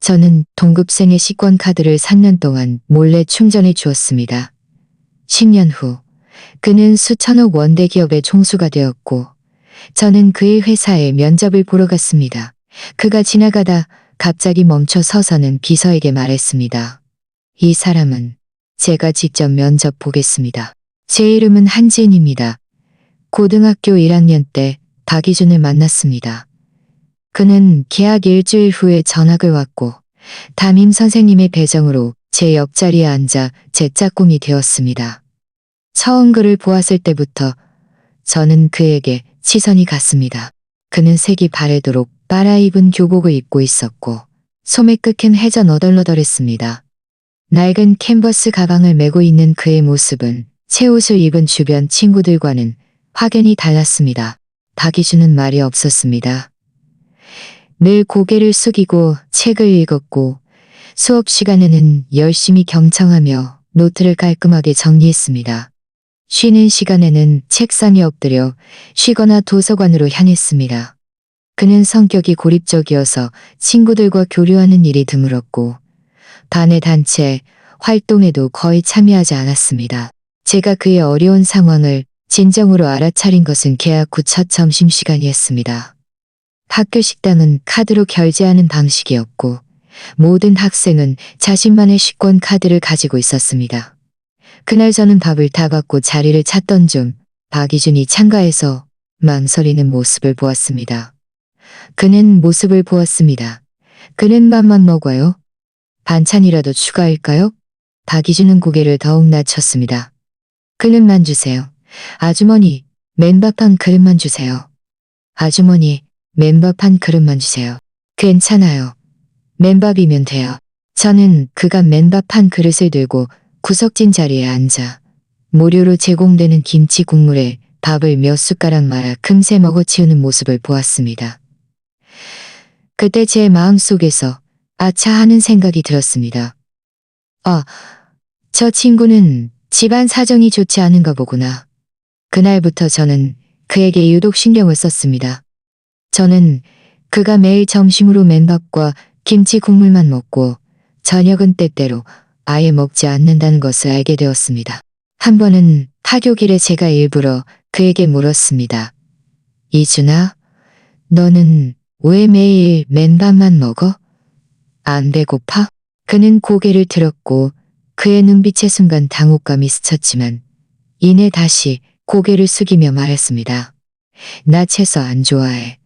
저는 동급생의 식권 카드를 3년 동안 몰래 충전해 주었습니다. 10년 후 그는 수천억 원 대기업의 총수가 되었고 저는 그의 회사에 면접을 보러 갔습니다. 그가 지나가다 갑자기 멈춰 서서는 비서에게 말했습니다. 이 사람은 제가 직접 면접 보겠습니다. 제 이름은 한지인입니다. 고등학교 1학년 때 박희준을 만났습니다. 그는 개학 일주일 후에 전학을 왔고 담임 선생님의 배정으로 제 옆자리에 앉아 제 짝꿍이 되었습니다. 처음 그를 보았을 때부터 저는 그에게 시선이 갔습니다. 그는 색이 바래도록 빨아입은 교복을 입고 있었고 소매 끝엔 해져 너덜너덜했습니다. 낡은 캔버스 가방을 메고 있는 그의 모습은 새 옷을 입은 주변 친구들과는 확연히 달랐습니다. 박희준은 말이 없었습니다. 늘 고개를 숙이고 책을 읽었고 수업 시간에는 열심히 경청하며 노트를 깔끔하게 정리했습니다. 쉬는 시간에는 책상에 엎드려 쉬거나 도서관으로 향했습니다. 그는 성격이 고립적이어서 친구들과 교류하는 일이 드물었고 반의 단체 활동에도 거의 참여하지 않았습니다. 제가 그의 어려운 상황을 진정으로 알아차린 것은 개학 후 첫 점심시간이었습니다. 학교 식당은 카드로 결제하는 방식이었고 모든 학생은 자신만의 식권 카드를 가지고 있었습니다. 그날 저는 밥을 다 받고 자리를 찾던 중 박희준이 창가에서 망설이는 모습을 보았습니다. 그는 밥만 먹어요? 반찬이라도 추가할까요? 박희준은 고개를 더욱 낮췄습니다. 그릇만 주세요. 아주머니, 맨밥 한 그릇만 주세요. 아주머니, 맨밥 한 그릇만 주세요. 괜찮아요. 맨밥이면 돼요. 저는 그가 맨밥 한 그릇을 들고 구석진 자리에 앉아 무료로 제공되는 김치 국물에 밥을 몇 숟가락 말아 금세 먹어치우는 모습을 보았습니다. 그때 제 마음속에서 아차 하는 생각이 들었습니다. 저 친구는 집안 사정이 좋지 않은가 보구나. 그날부터 저는 그에게 유독 신경을 썼습니다. 저는 그가 매일 점심으로 맨밥과 김치 국물만 먹고 저녁은 때때로 아예 먹지 않는다는 것을 알게 되었습니다. 한 번은 하교길에 제가 일부러 그에게 물었습니다. 이준아, 너는 왜 매일 맨밥만 먹어? 안 배고파? 그는 고개를 들었고 그의 눈빛의 순간 당혹감이 스쳤지만 이내 다시 고개를 숙이며 말했습니다. 나 채소 안 좋아해.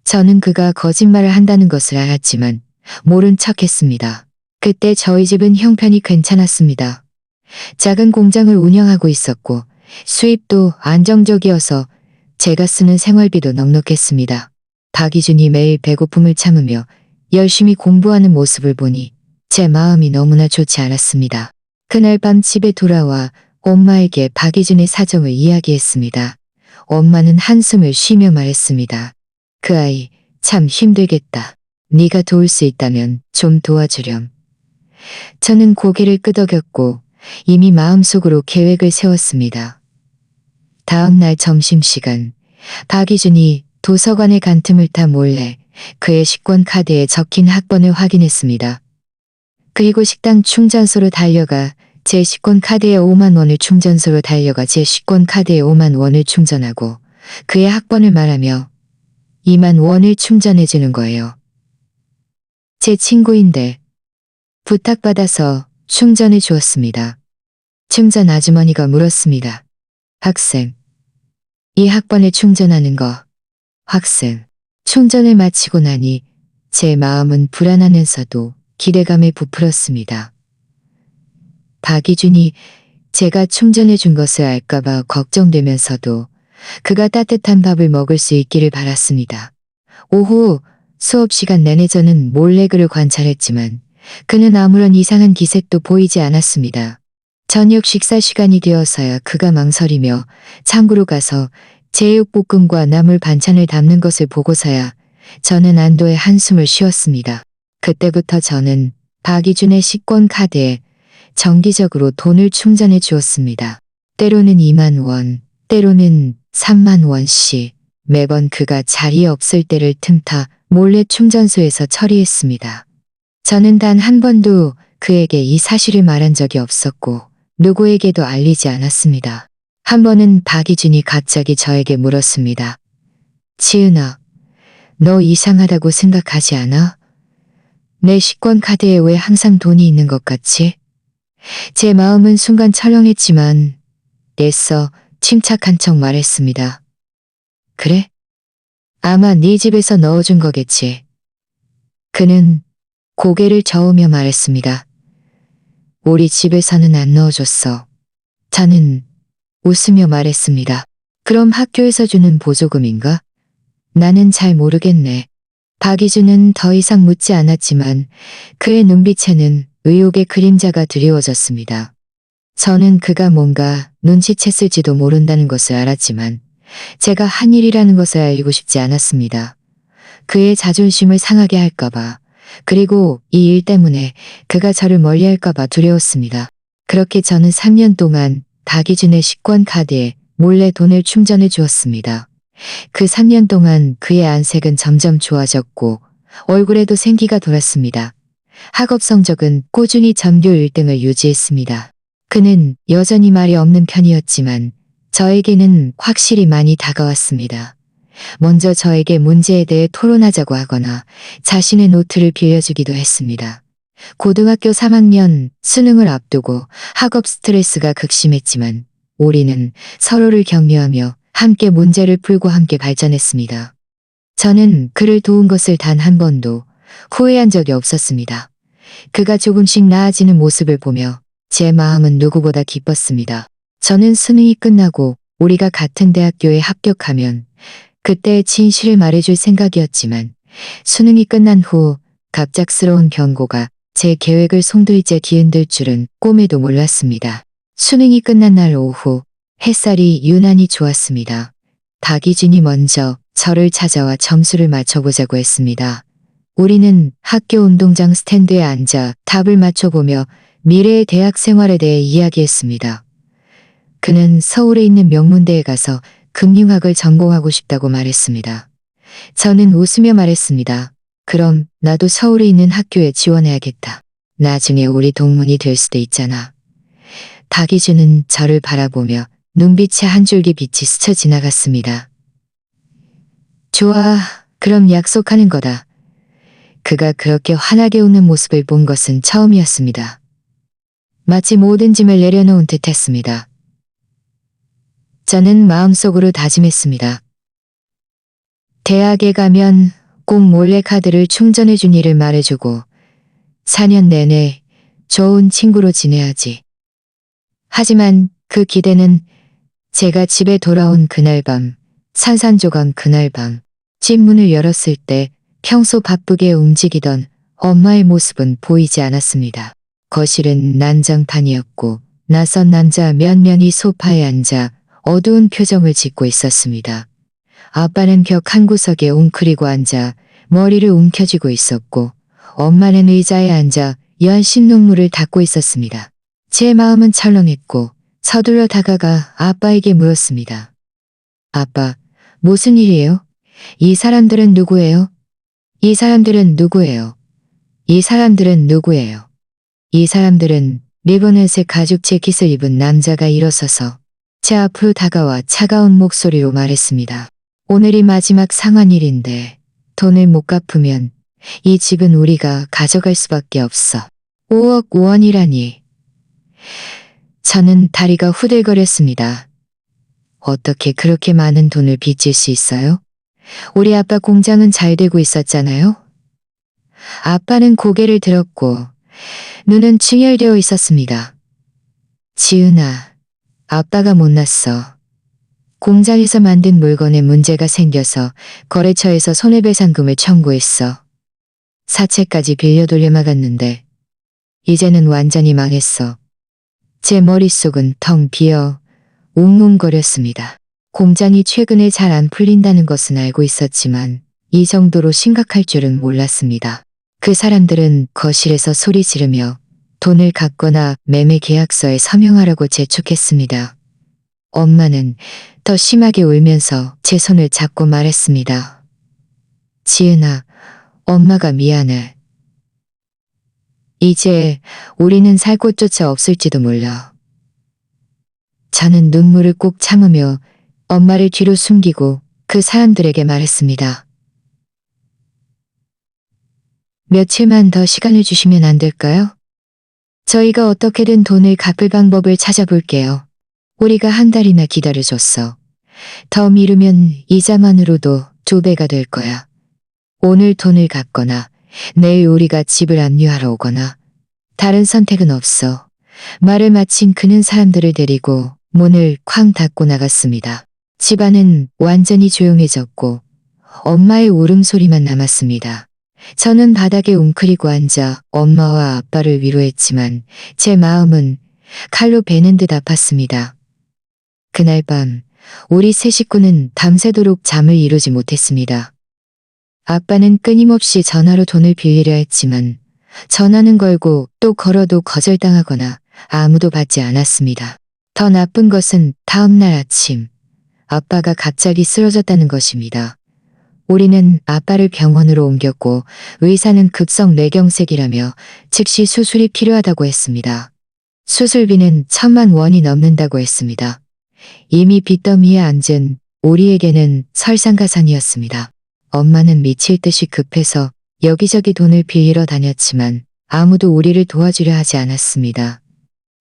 저는 그가 거짓말을 한다는 것을 알았지만 모른 척했습니다. 그때 저희 집은 형편이 괜찮았습니다. 작은 공장을 운영하고 있었고 수입도 안정적이어서 제가 쓰는 생활비도 넉넉했습니다. 박희준이 매일 배고픔을 참으며 열심히 공부하는 모습을 보니 제 마음이 너무나 좋지 않았습니다. 그날 밤 집에 돌아와 엄마에게 박희준의 사정을 이야기했습니다. 엄마는 한숨을 쉬며 말했습니다. 그 아이 참 힘들겠다. 네가 도울 수 있다면 좀 도와주렴. 저는 고개를 끄덕였고 이미 마음속으로 계획을 세웠습니다. 다음 날 점심시간 박희준이 도서관에 간 틈을 타 몰래 그의 식권 카드에 적힌 학번을 확인했습니다. 그리고 식당 충전소로 달려가 제 식권 카드에 5만 원을 충전소로 달려가 제 식권 카드에 5만 원을 충전하고 그의 학번을 말하며 2만 원을 충전해 주는 거예요. 제 친구인데 부탁받아서 충전해 주었습니다. 충전 아주머니가 물었습니다. 학생, 이 학번에 충전하는 거. 학생, 충전을 마치고 나니 제 마음은 불안하면서도 기대감에 부풀었습니다. 박희준이 제가 충전해 준 것을 알까봐 걱정되면서도 그가 따뜻한 밥을 먹을 수 있기를 바랐습니다. 오후 수업 시간 내내 저는 몰래 그를 관찰했지만 그는 아무런 이상한 기색도 보이지 않았습니다. 저녁 식사 시간이 되어서야 그가 망설이며 창구로 가서 제육볶음과 나물 반찬을 담는 것을 보고서야 저는 안도의 한숨을 쉬었습니다. 그때부터 저는 박희준의 식권 카드에 정기적으로 돈을 충전해 주었습니다. 때로는 2만 원, 때로는 3만 원씩 매번 그가 자리에 없을 때를 틈타 몰래 충전소에서 처리했습니다. 저는 단 한 번도 그에게 이 사실을 말한 적이 없었고 누구에게도 알리지 않았습니다. 한 번은 박이준이 갑자기 저에게 물었습니다. 지은아, 너 이상하다고 생각하지 않아? 내 식권 카드에 왜 항상 돈이 있는 것 같지? 제 마음은 순간 철렁했지만 애써 침착한 척 말했습니다. 그래? 아마 네 집에서 넣어준 거겠지. 그는 고개를 저으며 말했습니다. 우리 집에서는 안 넣어줬어. 저는 웃으며 말했습니다. 그럼 학교에서 주는 보조금인가? 나는 잘 모르겠네. 박이준은 더 이상 묻지 않았지만 그의 눈빛에는 의욕의 그림자가 드리워졌습니다. 저는 그가 뭔가 눈치챘을지도 모른다는 것을 알았지만 제가 한 일이라는 것을 알리고 싶지 않았습니다. 그의 자존심을 상하게 할까봐, 그리고 이 일 때문에 그가 저를 멀리할까봐 두려웠습니다. 그렇게 저는 3년 동안 박이준의 식권 카드에 몰래 돈을 충전해 주었습니다. 그 3년 동안 그의 안색은 점점 좋아졌고 얼굴에도 생기가 돌았습니다. 학업 성적은 꾸준히 전교 1등을 유지했습니다. 그는 여전히 말이 없는 편이었지만 저에게는 확실히 많이 다가왔습니다. 먼저 저에게 문제에 대해 토론하자고 하거나 자신의 노트를 빌려주기도 했습니다. 고등학교 3학년 수능을 앞두고 학업 스트레스가 극심했지만 우리는 서로를 격려하며 함께 문제를 풀고 함께 발전했습니다. 저는 그를 도운 것을 단 한 번도 후회한 적이 없었습니다. 그가 조금씩 나아지는 모습을 보며 제 마음은 누구보다 기뻤습니다. 저는 수능이 끝나고 우리가 같은 대학교에 합격하면 그때의 진실을 말해줄 생각이었지만 수능이 끝난 후 갑작스러운 경고가 제 계획을 송두리째 뒤흔들 줄은 꿈에도 몰랐습니다. 수능이 끝난 날 오후 햇살이 유난히 좋았습니다. 박이준이 먼저 저를 찾아와 점수를 맞춰보자고 했습니다. 우리는 학교 운동장 스탠드에 앉아 답을 맞춰보며 미래의 대학 생활에 대해 이야기했습니다. 그는 서울에 있는 명문대에 가서 금융학을 전공하고 싶다고 말했습니다. 저는 웃으며 말했습니다. 그럼 나도 서울에 있는 학교에 지원해야겠다. 나중에 우리 동문이 될 수도 있잖아. 박이준은 저를 바라보며 눈빛에 한 줄기 빛이 스쳐 지나갔습니다. 좋아, 그럼 약속하는 거다. 그가 그렇게 환하게 웃는 모습을 본 것은 처음이었습니다. 마치 모든 짐을 내려놓은 듯 했습니다. 저는 마음속으로 다짐했습니다. 대학에 가면 꼭 몰래 카드를 충전해준 일을 말해주고 4년 내내 좋은 친구로 지내야지. 하지만 그 기대는 제가 집에 돌아온 그날 밤, 산산조각 그날 밤, 집 문을 열었을 때 평소 바쁘게 움직이던 엄마의 모습은 보이지 않았습니다. 거실은 난장판이었고 낯선 남자 면면이 소파에 앉아 어두운 표정을 짓고 있었습니다. 아빠는 벽 한 구석에 웅크리고 앉아 머리를 움켜쥐고 있었고 엄마는 의자에 앉아 연신 눈물을 닦고 있었습니다. 제 마음은 철렁했고 서둘러 다가가 아빠에게 물었습니다. 아빠, 무슨 일이에요? 이 사람들은 누구예요? 이 사람들은 누구예요? 이 사람들은 누구예요? 이 사람들은 리본넷의 가죽 재킷을 입은 남자가 일어서서 제 앞으로 다가와 차가운 목소리로 말했습니다. 오늘이 마지막 상환일인데 돈을 못 갚으면 이 집은 우리가 가져갈 수밖에 없어. 5억 원이라니. 저는 다리가 후들거렸습니다. 어떻게 그렇게 많은 돈을 빚질 수 있어요? 우리 아빠 공장은 잘 되고 있었잖아요? 아빠는 고개를 들었고 눈은 충혈되어 있었습니다. 지은아, 아빠가 못났어. 공장에서 만든 물건에 문제가 생겨서 거래처에서 손해배상금을 청구했어. 사채까지 빌려 돌려막았는데 이제는 완전히 망했어. 제 머릿속은 텅 비어 웅웅거렸습니다. 공장이 최근에 잘 안 풀린다는 것은 알고 있었지만 이 정도로 심각할 줄은 몰랐습니다. 그 사람들은 거실에서 소리 지르며 돈을 갚거나 매매 계약서에 서명하라고 재촉했습니다. 엄마는 더 심하게 울면서 제 손을 잡고 말했습니다. 지은아, 엄마가 미안해. 이제 우리는 살 곳조차 없을지도 몰라. 저는 눈물을 꾹 참으며 엄마를 뒤로 숨기고 그 사람들에게 말했습니다. 며칠만 더 시간을 주시면 안 될까요? 저희가 어떻게든 돈을 갚을 방법을 찾아볼게요. 우리가 한 달이나 기다려줬어. 더 미루면 이자만으로도 2배가 될 거야. 오늘 돈을 갚거나 내일 우리가 집을 압류하러 오거나 다른 선택은 없어. 말을 마친 그는 사람들을 데리고 문을 쾅 닫고 나갔습니다. 집안은 완전히 조용해졌고 엄마의 울음소리만 남았습니다. 저는 바닥에 웅크리고 앉아 엄마와 아빠를 위로했지만 제 마음은 칼로 베는 듯 아팠습니다. 그날 밤 우리 세 식구는 밤새도록 잠을 이루지 못했습니다. 아빠는 끊임없이 전화로 돈을 빌리려 했지만 전화는 걸고 또 걸어도 거절당하거나 아무도 받지 않았습니다. 더 나쁜 것은 다음 날 아침 아빠가 갑자기 쓰러졌다는 것입니다. 우리는 아빠를 병원으로 옮겼고 의사는 급성 뇌경색이라며 즉시 수술이 필요하다고 했습니다. 수술비는 1,000,000원이 넘는다고 했습니다. 이미 빚더미에 앉은 우리에게는 설상가상이었습니다. 엄마는 미칠 듯이 급해서 여기저기 돈을 빌리러 다녔지만 아무도 우리를 도와주려 하지 않았습니다.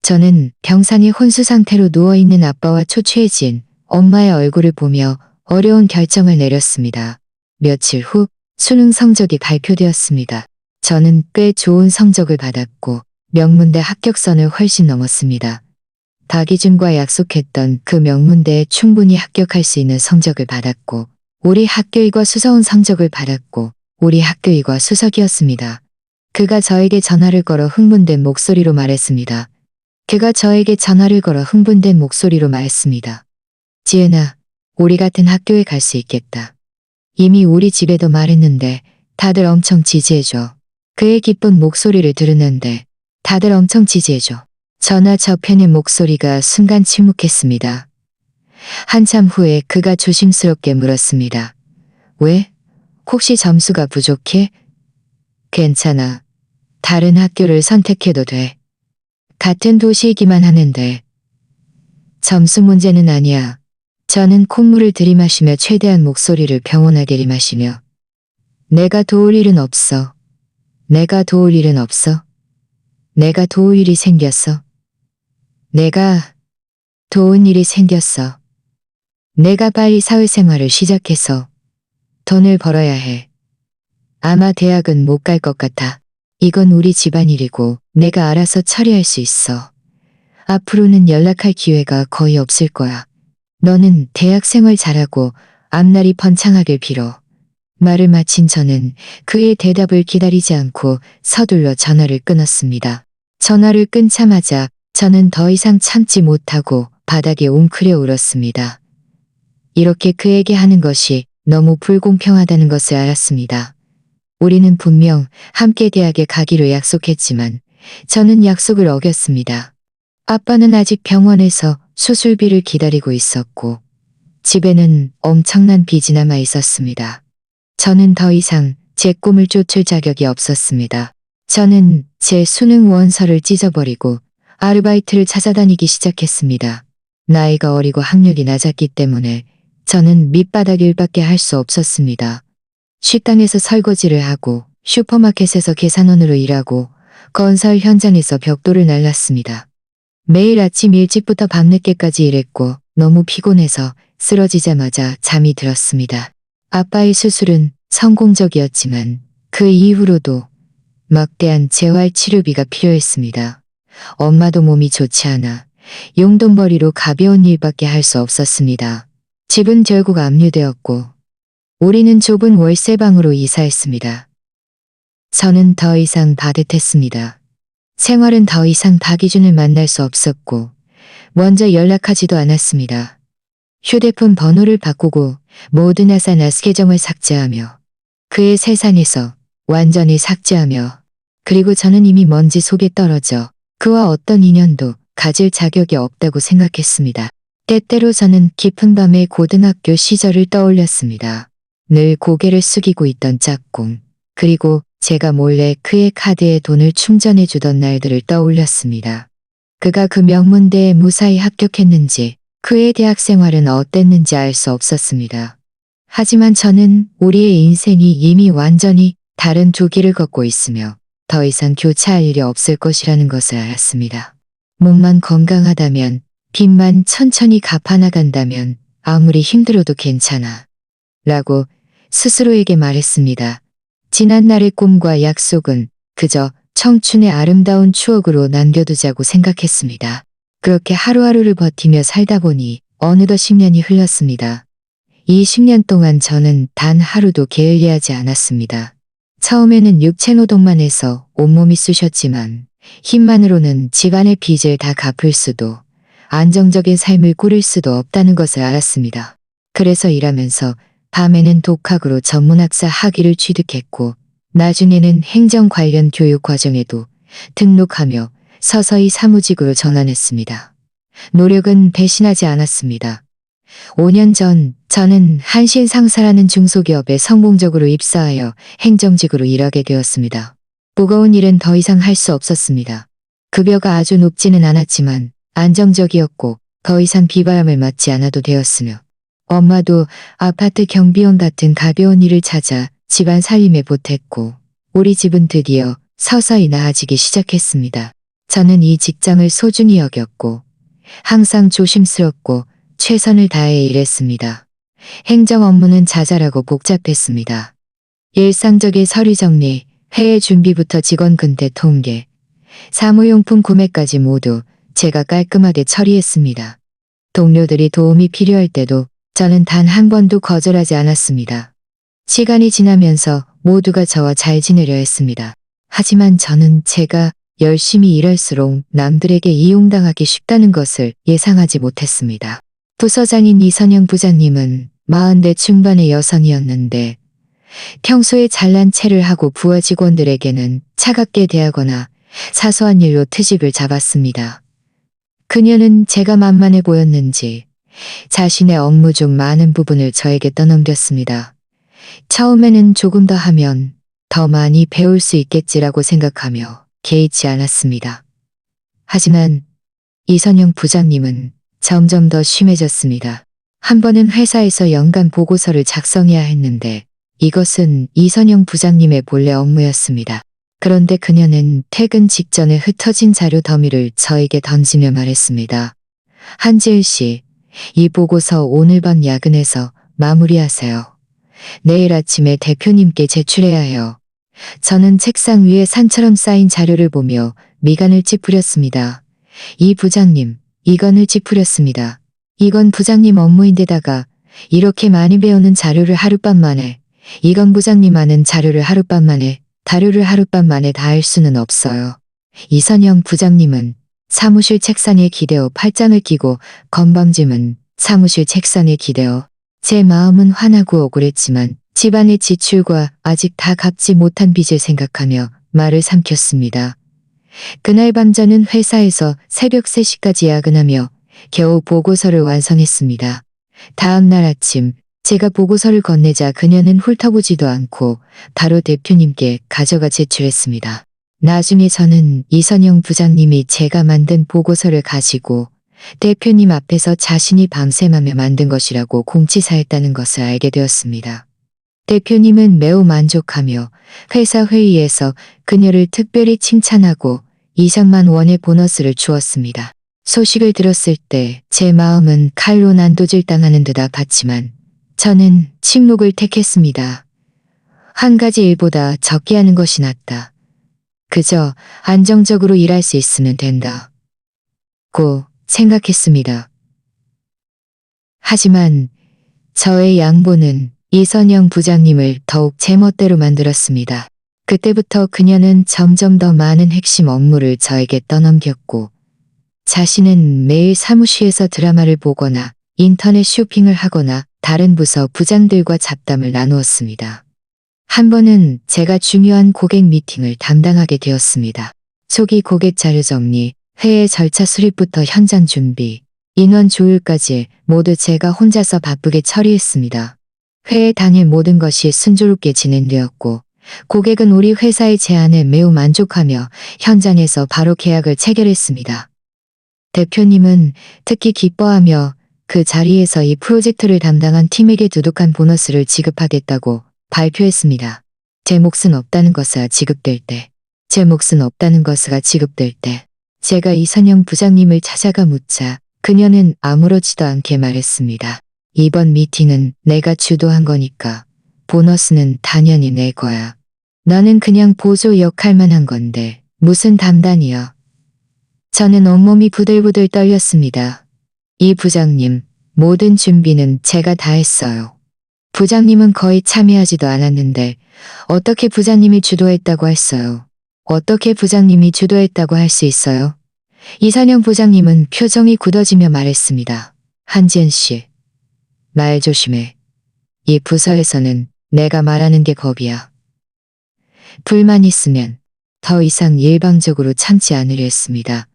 저는 병상에 혼수 상태로 누워있는 아빠와 초췌해진 엄마의 얼굴을 보며 어려운 결정을 내렸습니다. 며칠 후 수능 성적이 발표되었습니다. 저는 꽤 좋은 성적을 받았고 명문대 합격선을 훨씬 넘었습니다. 박이준과 약속했던 그 명문대에 충분히 합격할 수 있는 성적을 받았고 우리 학교이과 수서운 성적을 받았고 우리 학교이과 수석이었습니다. 그가 저에게 전화를 걸어 흥분된 목소리로 말했습니다. 지은아, 우리 같은 학교에 갈 수 있겠다. 이미 우리 집에도 말했는데 다들 엄청 지지해줘. 그의 기쁜 목소리를 들었는데 다들 엄청 지지해줘. 전화 저편의 목소리가 순간 침묵했습니다. 한참 후에 그가 조심스럽게 물었습니다. 왜? 혹시 점수가 부족해? 괜찮아. 다른 학교를 선택해도 돼. 같은 도시이기만 하는데. 점수 문제는 아니야. 저는 콧물을 들이마시며 최대한 목소리를 평온하게 들이마시며 내가 도울 일은 없어. 내가 도울 일은 없어. 내가 도울 일이 생겼어. 내가 도운 일이 생겼어. 내가 빨리 사회생활을 시작해서 돈을 벌어야 해. 아마 대학은 못 갈 것 같아. 이건 우리 집안일이고 내가 알아서 처리할 수 있어. 앞으로는 연락할 기회가 거의 없을 거야. 너는 대학 생활 잘하고 앞날이 번창하길 빌어. 말을 마친 저는 그의 대답을 기다리지 않고 서둘러 전화를 끊었습니다. 전화를 끊자마자 저는 더 이상 참지 못하고 바닥에 웅크려 울었습니다. 이렇게 그에게 하는 것이 너무 불공평하다는 것을 알았습니다. 우리는 분명 함께 대학에 가기로 약속했지만 저는 약속을 어겼습니다. 아빠는 아직 병원에서 수술비를 기다리고 있었고 집에는 엄청난 빚이 남아 있었습니다. 저는 더 이상 제 꿈을 쫓을 자격이 없었습니다. 저는 제 수능 원서를 찢어버리고 아르바이트를 찾아다니기 시작했습니다. 나이가 어리고 학력이 낮았기 때문에 저는 밑바닥 일밖에 할 수 없었습니다. 식당에서 설거지를 하고 슈퍼마켓에서 계산원으로 일하고 건설 현장에서 벽돌을 날랐습니다. 매일 아침 일찍부터 밤늦게까지 일했고 너무 피곤해서 쓰러지자마자 잠이 들었습니다. 아빠의 수술은 성공적이었지만 그 이후로도 막대한 재활 치료비가 필요했습니다. 엄마도 몸이 좋지 않아 용돈벌이로 가벼운 일밖에 할 수 없었습니다. 집은 결국 압류되었고 우리는 좁은 월세방으로 이사했습니다. 저는 더 이상 바듯했습니다. 생활은 더 이상 박이준을 만날 수 없었고 먼저 연락하지도 않았습니다. 휴대폰 번호를 바꾸고 모든 SNS 계정을 삭제하며 그의 세상에서 완전히 삭제하며 그리고 저는 이미 먼지 속에 떨어져 그와 어떤 인연도 가질 자격이 없다고 생각했습니다. 때때로 저는 깊은 밤에 고등학교 시절을 떠올렸습니다. 늘 고개를 숙이고 있던 짝꿍, 그리고 제가 몰래 그의 카드에 돈을 충전해 주던 날들을 떠올렸습니다. 그가 그 명문대에 무사히 합격했는지 그의 대학 생활은 어땠는지 알 수 없었습니다. 하지만 저는 우리의 인생이 이미 완전히 다른 두 길을 걷고 있으며 더 이상 교차할 일이 없을 것이라는 것을 알았습니다. 몸만 건강하다면, 빚만 천천히 갚아나간다면 아무리 힘들어도 괜찮아. 라고 스스로에게 말했습니다. 지난날의 꿈과 약속은 그저 청춘의 아름다운 추억으로 남겨두자고 생각했습니다. 그렇게 하루하루를 버티며 살다 보니 어느덧 10년이 흘렀습니다. 이 10년 동안 저는 단 하루도 게을리하지 않았습니다. 처음에는 육체노동만 해서 온몸이 쑤셨지만 힘만으로는 집안의 빚을 다 갚을 수도 안정적인 삶을 꾸릴 수도 없다는 것을 알았습니다. 그래서 일하면서 밤에는 독학으로 전문학사 학위를 취득했고 나중에는 행정 관련 교육 과정에도 등록하며 서서히 사무직으로 전환했습니다. 노력은 배신하지 않았습니다. 5년 전 저는 한신상사라는 중소기업에 성공적으로 입사하여 행정직으로 일하게 되었습니다. 무거운 일은 더 이상 할 수 없었습니다. 급여가 아주 높지는 않았지만 안정적이었고 더 이상 비바람을 맞지 않아도 되었으며 엄마도 아파트 경비원 같은 가벼운 일을 찾아 집안 살림에 보탰고 우리 집은 드디어 서서히 나아지기 시작했습니다. 저는 이 직장을 소중히 여겼고 항상 조심스럽고 최선을 다해 일했습니다. 행정 업무는 자잘하고 복잡했습니다. 일상적인 서류 정리, 회의 준비부터 직원 근태 통계, 사무용품 구매까지 모두 제가 깔끔하게 처리했습니다. 동료들이 도움이 필요할 때도 저는 단 한 번도 거절하지 않았습니다. 시간이 지나면서 모두가 저와 잘 지내려 했습니다. 하지만 저는 제가 열심히 일할수록 남들에게 이용당하기 쉽다는 것을 예상하지 못했습니다. 부서장인 이선영 부장님은 40대 중반의 여성이었는데 평소에 잘난 체를 하고 부하 직원들에게는 차갑게 대하거나 사소한 일로 트집을 잡았습니다. 그녀는 제가 만만해 보였는지 자신의 업무 중 많은 부분을 저에게 떠넘겼습니다. 처음에는 조금 더 하면 더 많이 배울 수 있겠지라고 생각하며 개의치 않았습니다. 하지만 이선영 부장님은 점점 더 심해졌습니다. 한 번은 회사에서 연간 보고서를 작성해야 했는데 이것은 이선영 부장님의 본래 업무였습니다. 그런데 그녀는 퇴근 직전에 흩어진 자료 더미를 저에게 던지며 말했습니다. 한지일 씨, 이 보고서 오늘 밤 야근해서 마무리하세요. 내일 아침에 대표님께 제출해야 해요. 저는 책상 위에 산처럼 쌓인 자료를 보며 미간을 찌푸렸습니다. 이 부장님, 이건을 찌푸렸습니다. 이건 부장님 업무인데다가 이렇게 많이 배우는 자료를 하룻밤 만에, 이건 부장님 하는 자료를 하룻밤 만에, 자료를 하룻밤 만에 다 할 수는 없어요. 이선영 부장님은 사무실 책상에 기대어 팔짱을 끼고 건방짐은 사무실 책상에 기대어 제 마음은 화나고 억울했지만 집안의 지출과 아직 다 갚지 못한 빚을 생각하며 말을 삼켰습니다. 그날 밤 저는 회사에서 새벽 3시까지 야근하며 겨우 보고서를 완성했습니다. 다음 날 아침 제가 보고서를 건네자 그녀는 훑어보지도 않고 바로 대표님께 가져가 제출했습니다. 나중에 저는 이선영 부장님이 제가 만든 보고서를 가지고 대표님 앞에서 자신이 밤샘하며 만든 것이라고 공치사했다는 것을 알게 되었습니다. 대표님은 매우 만족하며 회사 회의에서 그녀를 특별히 칭찬하고 2천만 원의 보너스를 주었습니다. 소식을 들었을 때 제 마음은 칼로 난도질당하는 듯 아팠지만 저는 침묵을 택했습니다. 한 가지 일보다 적게 하는 것이 낫다. 그저 안정적으로 일할 수 있으면 된다. 고 생각했습니다. 하지만 저의 양보는 이선영 부장님을 더욱 제멋대로 만들었습니다. 그때부터 그녀는 점점 더 많은 핵심 업무를 저에게 떠넘겼고 자신은 매일 사무실에서 드라마를 보거나 인터넷 쇼핑을 하거나 다른 부서 부장들과 잡담을 나누었습니다. 한 번은 제가 중요한 고객 미팅을 담당하게 되었습니다. 초기 고객 자료 정리, 회의 절차 수립부터 현장 준비, 인원 조율까지 모두 제가 혼자서 바쁘게 처리했습니다. 회의 당일 모든 것이 순조롭게 진행되었고 고객은 우리 회사의 제안에 매우 만족하며 현장에서 바로 계약을 체결했습니다. 대표님은 특히 기뻐하며 그 자리에서 이 프로젝트를 담당한 팀에게 두둑한 보너스를 지급하겠다고 발표했습니다. 제 몫은 없다는 것을 지급될 때, 제 몫은 없다는 것을 지급될 때, 제가 이선영 부장님을 찾아가 묻자 그녀는 아무렇지도 않게 말했습니다. 이번 미팅은 내가 주도한 거니까 보너스는 당연히 내 거야. 나는 그냥 보조 역할만 한 건데 무슨 담당이야. 저는 온몸이 부들부들 떨렸습니다. 이 부장님, 모든 준비는 제가 다 했어요. 부장님은 거의 참여하지도 않았는데 어떻게 부장님이 주도했다고 했어요. 어떻게 부장님이 주도했다고 할 수 있어요? 이선영 부장님은 표정이 굳어지며 말했습니다. 한지은 씨, 말 조심해. 이 부서에서는 내가 말하는 게 법이야. 불만 있으면 더 이상 일방적으로 참지 않으려 했습니다.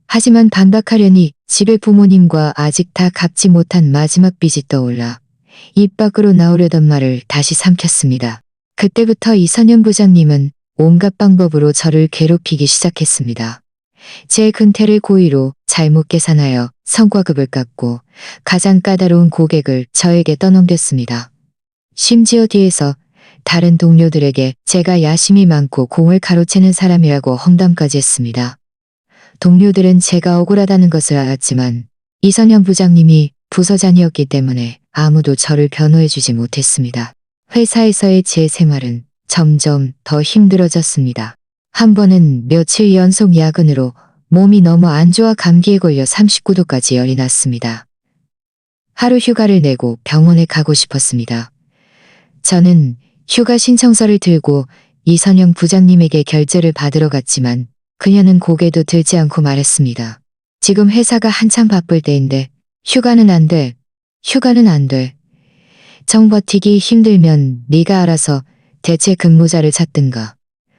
하지만 반박하려니 집에 부모님과 아직 다 갚지 못한 마지막 빚이 떠올라 입 밖으로 나오려던 말을 다시 삼켰습니다. 그때부터 이선영 부장님은 온갖 방법으로 저를 괴롭히기 시작했습니다. 제 근태를 고의로 잘못 계산하여 성과급을 깎고 가장 까다로운 고객을 저에게 떠넘겼습니다. 심지어 뒤에서 다른 동료들에게 제가 야심이 많고 공을 가로채는 사람이라고 험담까지 했습니다. 동료들은 제가 억울하다는 것을 알았지만 이선영 부장님이 부서장이었기 때문에 아무도 저를 변호해주지 못했습니다. 회사에서의 제 생활은 점점 더 힘들어졌습니다. 한 번은 며칠 연속 야근으로 몸이 너무 안 좋아 감기에 걸려 39도까지 열이 났습니다. 하루 휴가를 내고 병원에 가고 싶었습니다. 저는 휴가 신청서를 들고 이선영 부장님에게 결제를 받으러 갔지만 그녀는 고개도 들지 않고 말했습니다. 지금 회사가 한참 바쁠 때인데 휴가는 안 돼. 휴가는 안 돼. 정 버티기 힘들면 네가 알아서 대체 근무자를 찾든가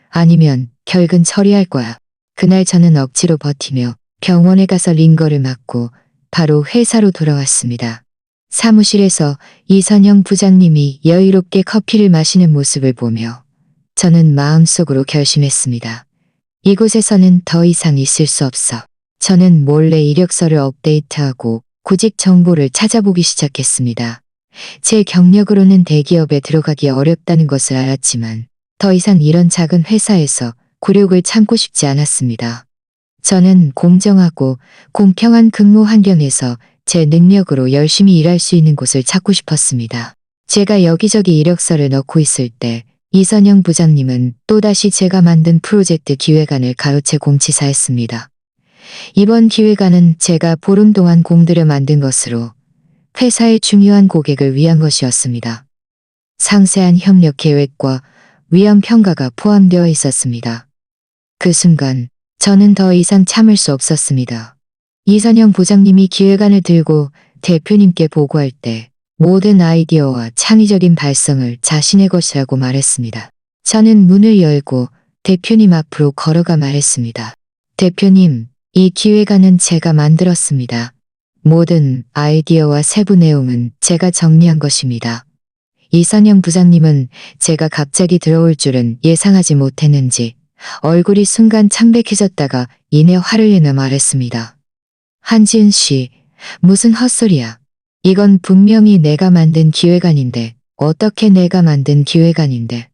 아니면 결근 처리할 거야. 그날 저는 억지로 버티며 병원에 가서 링거를 맞고 바로 회사로 돌아왔습니다. 사무실에서 이선영 부장님이 여유롭게 커피를 마시는 모습을 보며 저는 마음속으로 결심했습니다. 이곳에서는 더 이상 있을 수 없어. 저는 몰래 이력서를 업데이트하고 구직 정보를 찾아보기 시작했습니다. 제 경력으로는 대기업에 들어가기 어렵다는 것을 알았지만 더 이상 이런 작은 회사에서 굴욕을 참고 싶지 않았습니다. 저는 공정하고 공평한 근무 환경에서 제 능력으로 열심히 일할 수 있는 곳을 찾고 싶었습니다. 제가 여기저기 이력서를 넣고 있을 때 이선영 부장님은 또다시 제가 만든 프로젝트 기획안을 가로채 공치사했습니다. 이번 기획안은 제가 보름 동안 공들여 만든 것으로 회사의 중요한 고객을 위한 것이었습니다. 상세한 협력 계획과 위험 평가가 포함되어 있었습니다. 그 순간 저는 더 이상 참을 수 없었습니다. 이선영 부장님이 기획안을 들고 대표님께 보고할 때 모든 아이디어와 창의적인 발성을 자신의 것이라고 말했습니다. 저는 문을 열고 대표님 앞으로 걸어가 말했습니다. 대표님, 이 기획안은 제가 만들었습니다. 모든 아이디어와 세부 내용은 제가 정리한 것입니다. 이선영 부장님은 제가 갑자기 들어올 줄은 예상하지 못했는지 얼굴이 순간 창백해졌다가 이내 화를 내며 말했습니다. 한지은 씨, 무슨 헛소리야. 이건 분명히 내가 만든 기획안인데 어떻게 내가 만든 기획안인데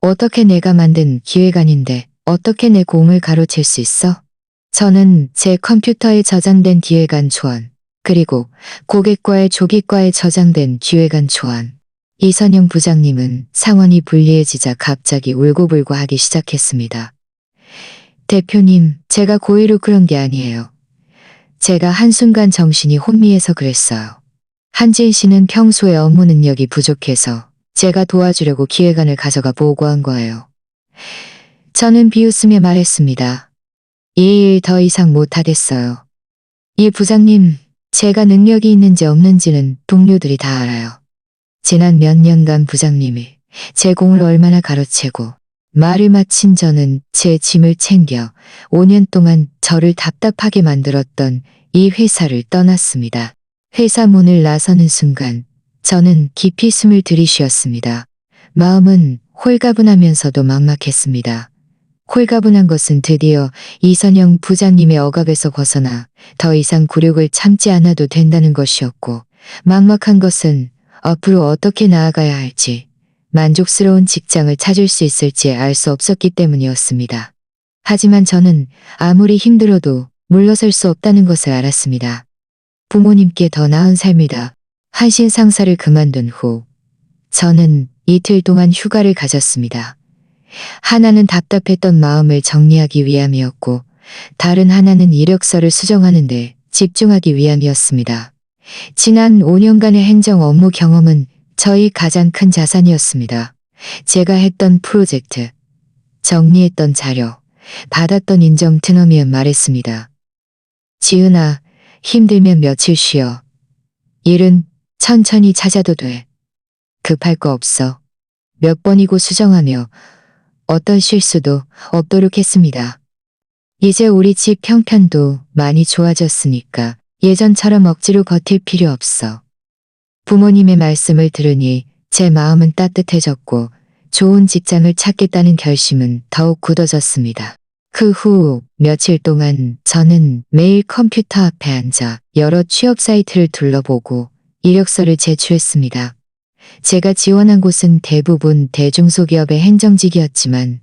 어떻게 내가 만든 기획안인데 어떻게 내 공을 가로챌 수 있어? 저는 제 컴퓨터에 저장된 기획안 초안 그리고 고객과의 조기과에 저장된 기획안 초안 이선영 부장님은 상황이 불리해지자 갑자기 울고불고 하기 시작했습니다. 대표님, 제가 고의로 그런 게 아니에요. 제가 한순간 정신이 혼미해서 그랬어요. 한지은 씨는 평소에 업무 능력이 부족해서 제가 도와주려고 기획안을 가져가 보고한 거예요. 저는 비웃으며 말했습니다. 이 일 더 이상 못하겠어요. 이 부장님, 제가 능력이 있는지 없는지는 동료들이 다 알아요. 지난 몇 년간 부장님이 제 공을 얼마나 가로채고 말을 마친 저는 제 짐을 챙겨 5년 동안 저를 답답하게 만들었던 이 회사를 떠났습니다. 회사 문을 나서는 순간 저는 깊이 숨을 들이쉬었습니다. 마음은 홀가분하면서도 막막했습니다. 홀가분한 것은 드디어 이선영 부장님의 억압에서 벗어나 더 이상 굴욕을 참지 않아도 된다는 것이었고, 막막한 것은 앞으로 어떻게 나아가야 할지, 만족스러운 직장을 찾을 수 있을지 알 수 없었기 때문이었습니다. 하지만 저는 아무리 힘들어도 물러설 수 없다는 것을 알았습니다. 부모님께 더 나은 삶이다. 한신 상사를 그만둔 후 저는 이틀 동안 휴가를 가졌습니다. 하나는 답답했던 마음을 정리하기 위함이었고, 다른 하나는 이력서를 수정하는 데 집중하기 위함이었습니다. 지난 5년간의 행정 업무 경험은 저희 가장 큰 자산이었습니다. 제가 했던 프로젝트, 정리했던 자료, 받았던 인정 드너미은 말했습니다. 지은아, 힘들면 며칠 쉬어. 일은 천천히 찾아도 돼. 급할 거 없어. 몇 번이고 수정하며 어떤 실수도 없도록 했습니다. 이제 우리 집 형편도 많이 좋아졌으니까 예전처럼 억지로 버틸 필요 없어. 부모님의 말씀을 들으니 제 마음은 따뜻해졌고, 좋은 직장을 찾겠다는 결심은 더욱 굳어졌습니다. 그 후 며칠 동안 저는 매일 컴퓨터 앞에 앉아 여러 취업 사이트를 둘러보고 이력서를 제출했습니다. 제가 지원한 곳은 대부분 대중소기업의 행정직이었지만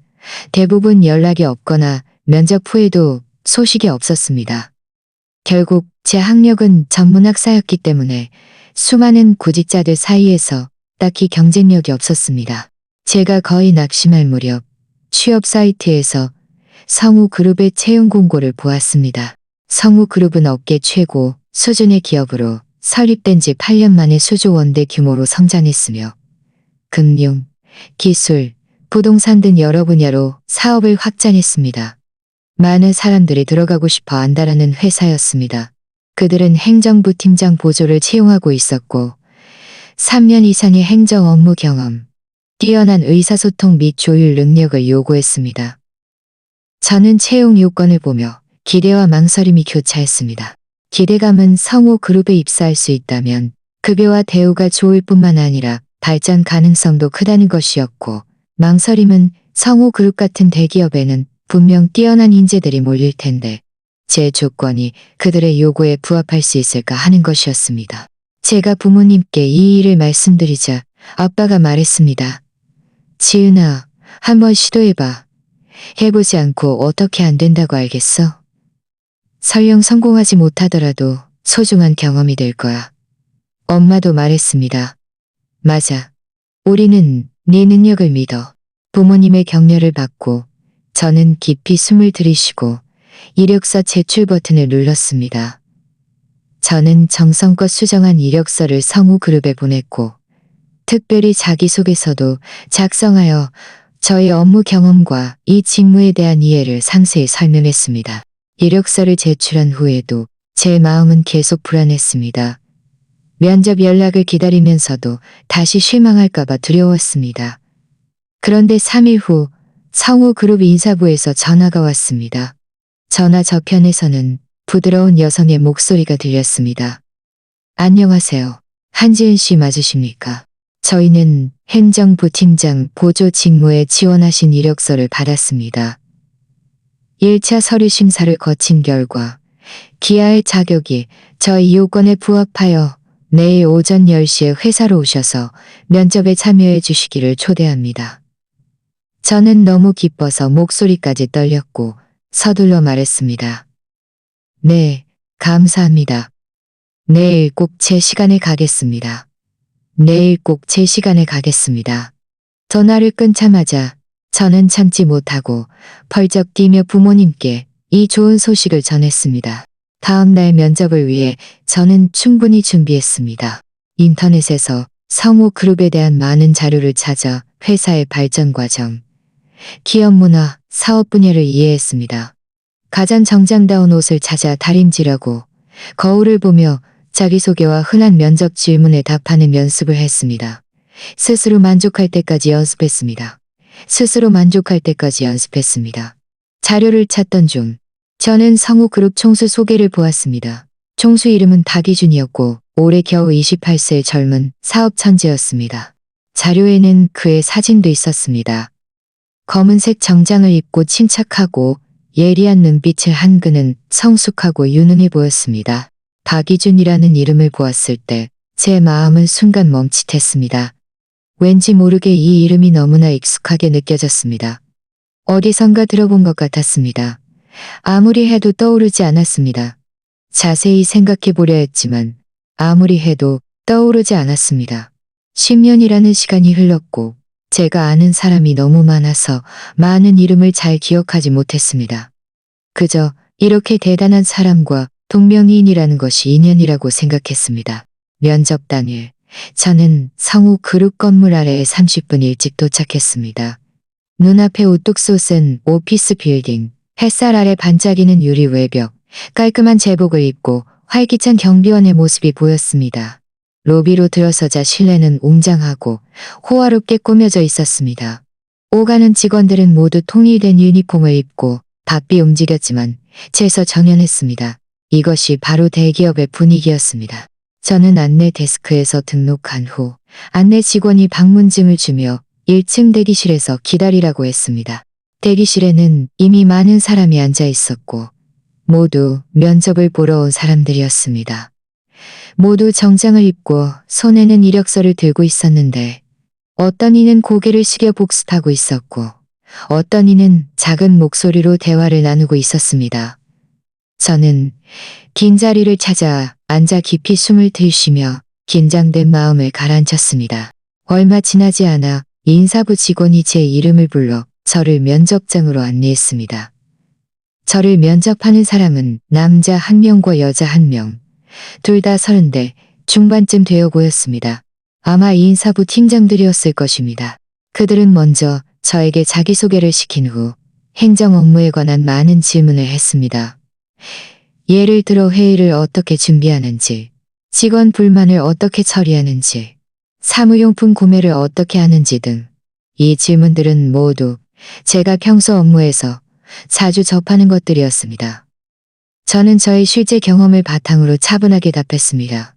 대부분 연락이 없거나 면접 후에도 소식이 없었습니다. 결국 제 학력은 전문학사였기 때문에 수많은 구직자들 사이에서 딱히 경쟁력이 없었습니다. 제가 거의 낙심할 무렵 취업 사이트에서 성우그룹의 채용 공고를 보았습니다. 성우그룹은 업계 최고 수준의 기업으로 설립된 지 8년 만에 수조 원대 규모로 성장했으며 금융, 기술, 부동산 등 여러 분야로 사업을 확장했습니다. 많은 사람들이 들어가고 싶어 안다라는 회사였습니다. 그들은 행정부 팀장 보조를 채용하고 있었고 3년 이상의 행정 업무 경험, 뛰어난 의사소통 및 조율 능력을 요구했습니다. 저는 채용 요건을 보며 기대와 망설임이 교차했습니다. 기대감은 성우그룹에 입사할 수 있다면 급여와 대우가 좋을 뿐만 아니라 발전 가능성도 크다는 것이었고, 망설임은 성우그룹 같은 대기업에는 분명 뛰어난 인재들이 몰릴 텐데 제 조건이 그들의 요구에 부합할 수 있을까 하는 것이었습니다. 제가 부모님께 이 일을 말씀드리자 아빠가 말했습니다. 지은아, 한번 시도해봐. 해보지 않고 어떻게 안 된다고 알겠어? 설령 성공하지 못하더라도 소중한 경험이 될 거야. 엄마도 말했습니다. 맞아. 우리는 네 능력을 믿어. 부모님의 격려를 받고 저는 깊이 숨을 들이쉬고 이력서 제출 버튼을 눌렀습니다. 저는 정성껏 수정한 이력서를 성우그룹에 보냈고, 특별히 자기소개서도 작성하여 저의 업무 경험과 이 직무에 대한 이해를 상세히 설명했습니다. 이력서를 제출한 후에도 제 마음은 계속 불안했습니다. 면접 연락을 기다리면서도 다시 실망할까봐 두려웠습니다. 그런데 3일 후 성우그룹 인사부에서 전화가 왔습니다. 전화 저편에서는 부드러운 여성의 목소리가 들렸습니다. 안녕하세요. 한지은 씨 맞으십니까? 저희는 행정부 팀장 보조 직무에 지원하신 이력서를 받았습니다. 1차 서류 심사를 거친 결과 기아의 자격이 저희 요건에 부합하여 내일 오전 10시에 회사로 오셔서 면접에 참여해 주시기를 초대합니다. 저는 너무 기뻐서 목소리까지 떨렸고 서둘러 말했습니다. 네, 감사합니다. 내일 꼭 제 시간에 가겠습니다. 내일 꼭 제 시간에 가겠습니다. 전화를 끊자마자 저는 참지 못하고 펄쩍 뛰며 부모님께 이 좋은 소식을 전했습니다. 다음 날 면접을 위해 저는 충분히 준비했습니다. 인터넷에서 성우그룹에 대한 많은 자료를 찾아 회사의 발전 과정, 기업 문화, 사업 분야를 이해했습니다. 가장 정장다운 옷을 찾아 다림질하고 거울을 보며 자기소개와 흔한 면접 질문에 답하는 연습을 했습니다. 스스로 만족할 때까지 연습했습니다. 자료를 찾던 중 저는 성우그룹 총수 소개를 보았습니다. 총수 이름은 박희준이었고 올해 겨우 28세의 젊은 사업 천재였습니다. 자료에는 그의 사진도 있었습니다. 검은색 정장을 입고 침착하고 예리한 눈빛을 한 그는 성숙하고 유능해 보였습니다. 박이준이라는 이름을 보았을 때 제 마음은 순간 멈칫했습니다. 왠지 모르게 이 이름이 너무나 익숙하게 느껴졌습니다. 어디선가 들어본 것 같았습니다. 아무리 해도 떠오르지 않았습니다. 자세히 생각해 보려 했지만 아무리 해도 떠오르지 않았습니다. 10년이라는 시간이 흘렀고 제가 아는 사람이 너무 많아서 많은 이름을 잘 기억하지 못했습니다. 그저 이렇게 대단한 사람과 동명이인이라는 것이 인연이라고 생각했습니다. 면접 당일 저는 성우 그룹 건물 아래에 30분 일찍 도착했습니다. 눈앞에 우뚝 솟은 오피스 빌딩, 햇살 아래 반짝이는 유리 외벽, 깔끔한 제복을 입고 활기찬 경비원의 모습이 보였습니다. 로비로 들어서자 실내는 웅장하고 호화롭게 꾸며져 있었습니다. 오가는 직원들은 모두 통일된 유니폼을 입고 바삐 움직였지만 최서정연했습니다. 이것이 바로 대기업의 분위기였습니다. 저는 안내 데스크에서 등록한 후 안내 직원이 방문증을 주며 1층 대기실에서 기다리라고 했습니다. 대기실에는 이미 많은 사람이 앉아 있었고 모두 면접을 보러 온 사람들이었습니다. 모두 정장을 입고 손에는 이력서를 들고 있었는데 어떤 이는 고개를 숙여 복습하고 있었고 어떤 이는 작은 목소리로 대화를 나누고 있었습니다. 저는 긴 자리를 찾아 앉아 깊이 숨을 들이쉬며 긴장된 마음을 가라앉혔습니다. 얼마 지나지 않아 인사부 직원이 제 이름을 불러 저를 면접장으로 안내했습니다. 저를 면접하는 사람은 남자 1명과 여자 1명, 둘 다 30대 중반쯤 되어 보였습니다. 아마 인사부 팀장들이었을 것입니다. 그들은 먼저 저에게 자기소개를 시킨 후 행정 업무에 관한 많은 질문을 했습니다. 예를 들어 회의를 어떻게 준비하는지, 직원 불만을 어떻게 처리하는지, 사무용품 구매를 어떻게 하는지 등 이 질문들은 모두 제가 평소 업무에서 자주 접하는 것들이었습니다. 저는 저의 실제 경험을 바탕으로 차분하게 답했습니다.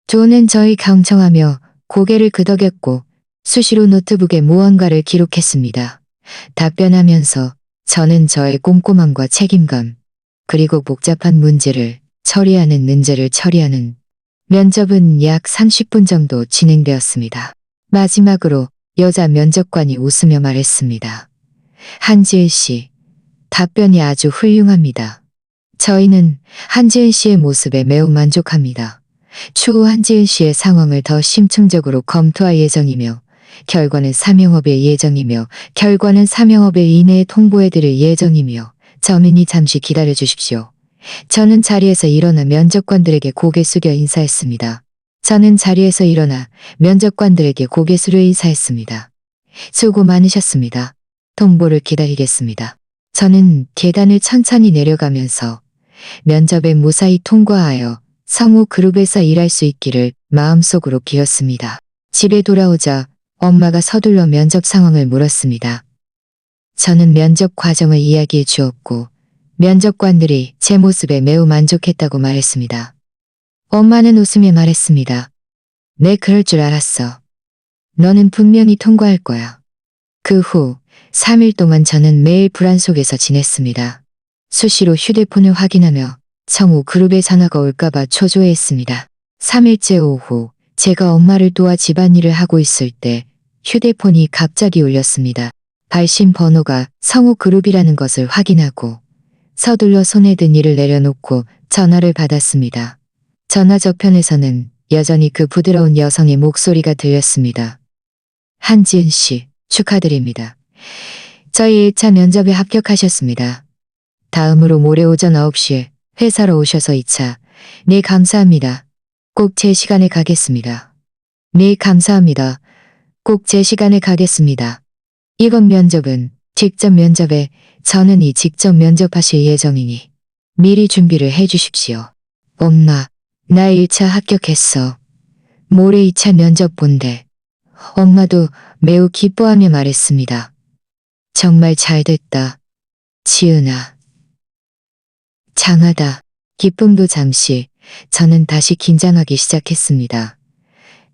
두는 저희 경청하며 고개를 끄덕였고 수시로 노트북에 무언가를 기록했습니다. 답변하면서 저는 저의 꼼꼼함과 책임감, 그리고 복잡한 문제를 처리하는 문제를 처리하는 면접은 약 30분 정도 진행되었습니다. 마지막으로 여자 면접관이 웃으며 말했습니다. 한지은 씨, 답변이 아주 훌륭합니다. 저희는 한지은 씨의 모습에 매우 만족합니다. 추후 한지은 씨의 상황을 더 심층적으로 검토할 예정이며 결과는 사명업일 예정이며 결과는 사명업일 이내에 통보해드릴 예정이며 저민이 잠시 기다려 주십시오. 저는 자리에서 일어나 면접관들에게 고개 숙여 인사했습니다. 저는 자리에서 일어나 면접관들에게 고개 숙여 인사했습니다. 수고 많으셨습니다. 통보를 기다리겠습니다. 저는 계단을 천천히 내려가면서 면접에 무사히 통과하여 성우 그룹에서 일할 수 있기를 마음속으로 비웠습니다. 집에 돌아오자 엄마가 서둘러 면접 상황을 물었습니다. 저는 면접 과정을 이야기해 주었고 면접관들이 제 모습에 매우 만족했다고 말했습니다. 엄마는 웃으며 말했습니다. 네, 그럴 줄 알았어. 너는 분명히 통과할 거야. 그 후 3일 동안 저는 매일 불안 속에서 지냈습니다. 수시로 휴대폰을 확인하며 성우 그룹의 전화가 올까봐 초조해했습니다. 3일째 오후 제가 엄마를 도와 집안일을 하고 있을 때 휴대폰이 갑자기 울렸습니다. 발신 번호가 성우 그룹이라는 것을 확인하고 서둘러 손에 든 일을 내려놓고 전화를 받았습니다. 전화 저편에서는 여전히 그 부드러운 여성의 목소리가 들렸습니다. 한지은 씨, 축하드립니다. 저희 1차 면접에 합격하셨습니다. 다음으로 모레 오전 9시에 회사로 오셔서 2차. 네, 감사합니다. 꼭 제 시간에 가겠습니다. 네, 감사합니다. 꼭 제 시간에 가겠습니다. 이번 면접은 직접 면접에 저는 이 직접 면접하실 예정이니 미리 준비를 해 주십시오. 엄마, 나 1차 합격했어. 모레 2차 면접 본대. 엄마도 매우 기뻐하며 말했습니다. 정말 잘 됐다. 지은아. 장하다. 기쁨도 잠시, 저는 다시 긴장하기 시작했습니다.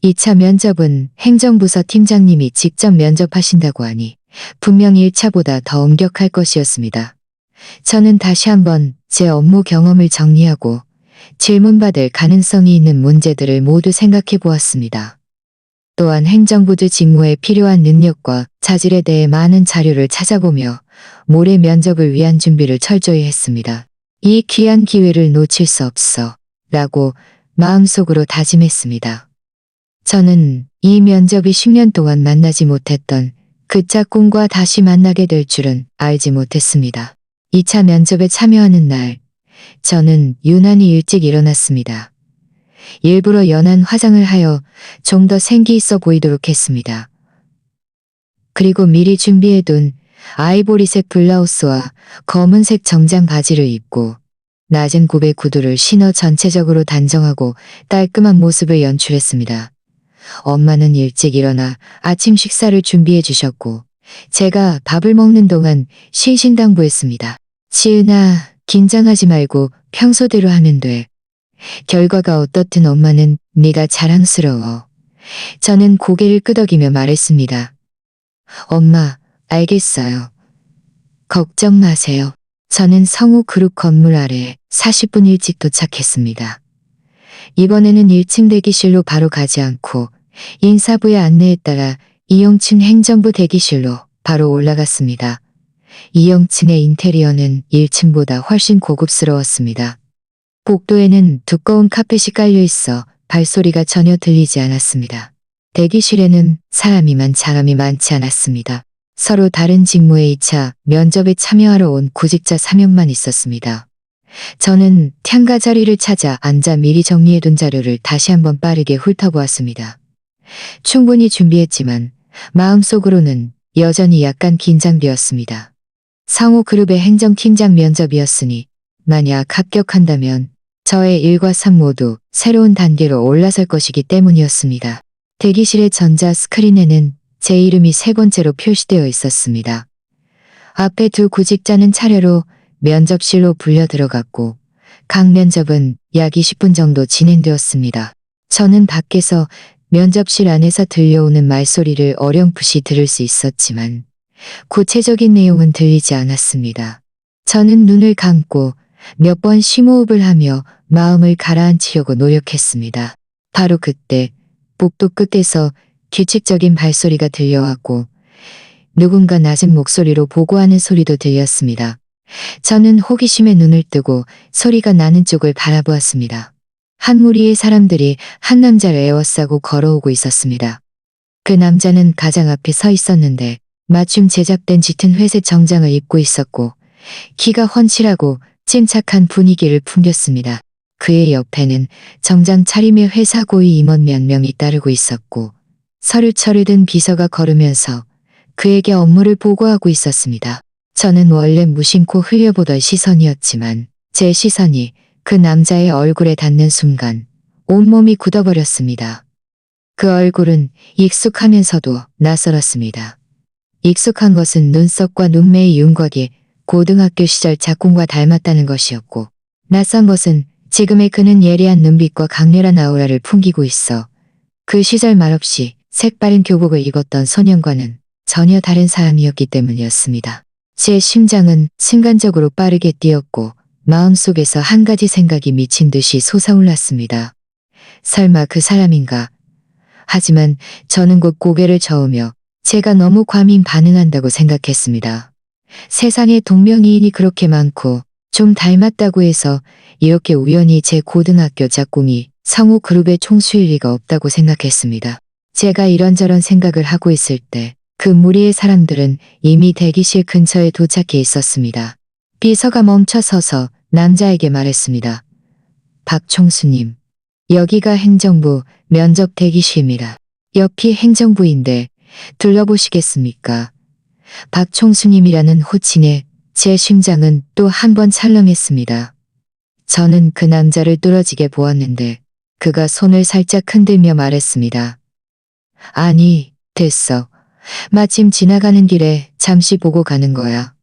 2차 면접은 행정부서 팀장님이 직접 면접하신다고 하니 분명 1차보다 더 엄격할 것이었습니다. 저는 다시 한번 제 업무 경험을 정리하고 질문받을 가능성이 있는 문제들을 모두 생각해 보았습니다. 또한 행정부주 직무에 필요한 능력과 자질에 대해 많은 자료를 찾아보며 모레 면접을 위한 준비를 철저히 했습니다. 이 귀한 기회를 놓칠 수 없어 라고 마음속으로 다짐했습니다. 저는 이 면접이 10년 동안 만나지 못했던 그 짝꿍과 다시 만나게 될 줄은 알지 못했습니다. 2차 면접에 참여하는 날, 저는 유난히 일찍 일어났습니다. 일부러 연한 화장을 하여 좀 더 생기 있어 보이도록 했습니다. 그리고 미리 준비해둔 아이보리색 블라우스와 검은색 정장 바지를 입고 낮은 굽의 구두를 신어 전체적으로 단정하고 깔끔한 모습을 연출했습니다. 엄마는 일찍 일어나 아침 식사를 준비해 주셨고 제가 밥을 먹는 동안 신신당부했습니다. 지은아, 긴장하지 말고 평소대로 하면 돼. 결과가 어떻든 엄마는 네가 자랑스러워. 저는 고개를 끄덕이며 말했습니다. 엄마, 알겠어요. 걱정 마세요. 저는 성우 그룹 건물 아래 40분 일찍 도착했습니다. 이번에는 1층 대기실로 바로 가지 않고 인사부의 안내에 따라 2층 행정부 대기실로 바로 올라갔습니다. 2층의 인테리어는 1층보다 훨씬 고급스러웠습니다. 복도에는 두꺼운 카펫이 깔려 있어 발소리가 전혀 들리지 않았습니다. 대기실에는 사람이 많지 않았습니다. 서로 다른 직무의 2차 면접에 참여하러 온 구직자 3명만 있었습니다. 저는 탕가 자리를 찾아 앉아 미리 정리해둔 자료를 다시 한번 빠르게 훑어보았습니다. 충분히 준비했지만 마음속으로는 여전히 약간 긴장되었습니다. 상호 그룹의 행정팀장 면접이었으니 만약 합격한다면 저의 1과 3 모두 새로운 단계로 올라설 것이기 때문이었습니다. 대기실의 전자 스크린에는 제 이름이 3번째로 표시되어 있었습니다. 앞에 두 구직자는 차례로 면접실로 불려 들어갔고 각 면접은 약 20분 정도 진행되었습니다. 저는 밖에서 면접실 안에서 들려오는 말소리를 어렴풋이 들을 수 있었지만 구체적인 내용은 들리지 않았습니다. 저는 눈을 감고 몇 번 심호흡을 하며 마음을 가라앉히려고 노력했습니다. 바로 그때 복도 끝에서 규칙적인 발소리가 들려왔고 누군가 낮은 목소리로 보고하는 소리도 들렸습니다. 저는 호기심에 눈을 뜨고 소리가 나는 쪽을 바라보았습니다. 한 무리의 사람들이 한 남자를 에워싸고 걸어오고 있었습니다. 그 남자는 가장 앞에 서 있었는데 맞춤 제작된 짙은 회색 정장을 입고 있었고 키가 훤칠하고 침착한 분위기를 풍겼습니다. 그의 옆에는 정장 차림의 회사 고위 임원 몇 명이 따르고 있었고 서류철을 든 비서가 걸으면서 그에게 업무를 보고하고 있었습니다. 저는 원래 무심코 흘려보던 시선이었지만 제 시선이 그 남자의 얼굴에 닿는 순간 온몸이 굳어버렸습니다. 그 얼굴은 익숙하면서도 낯설었습니다. 익숙한 것은 눈썹과 눈매의 윤곽이 고등학교 시절 짝꿍과 닮았다는 것이었고 낯선 것은 지금의 그는 예리한 눈빛과 강렬한 아우라를 풍기고 있어 그 시절 말없이 색바른 교복을 입었던 소년과는 전혀 다른 사람이었기 때문이었습니다. 제 심장은 순간적으로 빠르게 뛰었고 마음속에서 한 가지 생각이 미친 듯이 솟아올랐습니다. 설마 그 사람인가? 하지만 저는 곧 고개를 저으며 제가 너무 과민 반응한다고 생각했습니다. 세상에 동명이인이 그렇게 많고 좀 닮았다고 해서 이렇게 우연히 제 고등학교 짝꿍이 성우 그룹의 총수일 리가 없다고 생각했습니다. 제가 이런저런 생각을 하고 있을 때 그 무리의 사람들은 이미 대기실 근처에 도착해 있었습니다. 비서가 멈춰 서서 남자에게 말했습니다. 박 총수님, 여기가 행정부 면접 대기실입니다. 옆이 행정부인데 둘러보시겠습니까? 박 총수님이라는 호칭에 제 심장은 또 한 번 찰렁했습니다. 저는 그 남자를 뚫어지게 보았는데 그가 손을 살짝 흔들며 말했습니다. 아니, 됐어. 마침 지나가는 길에 잠시 보고 가는 거야.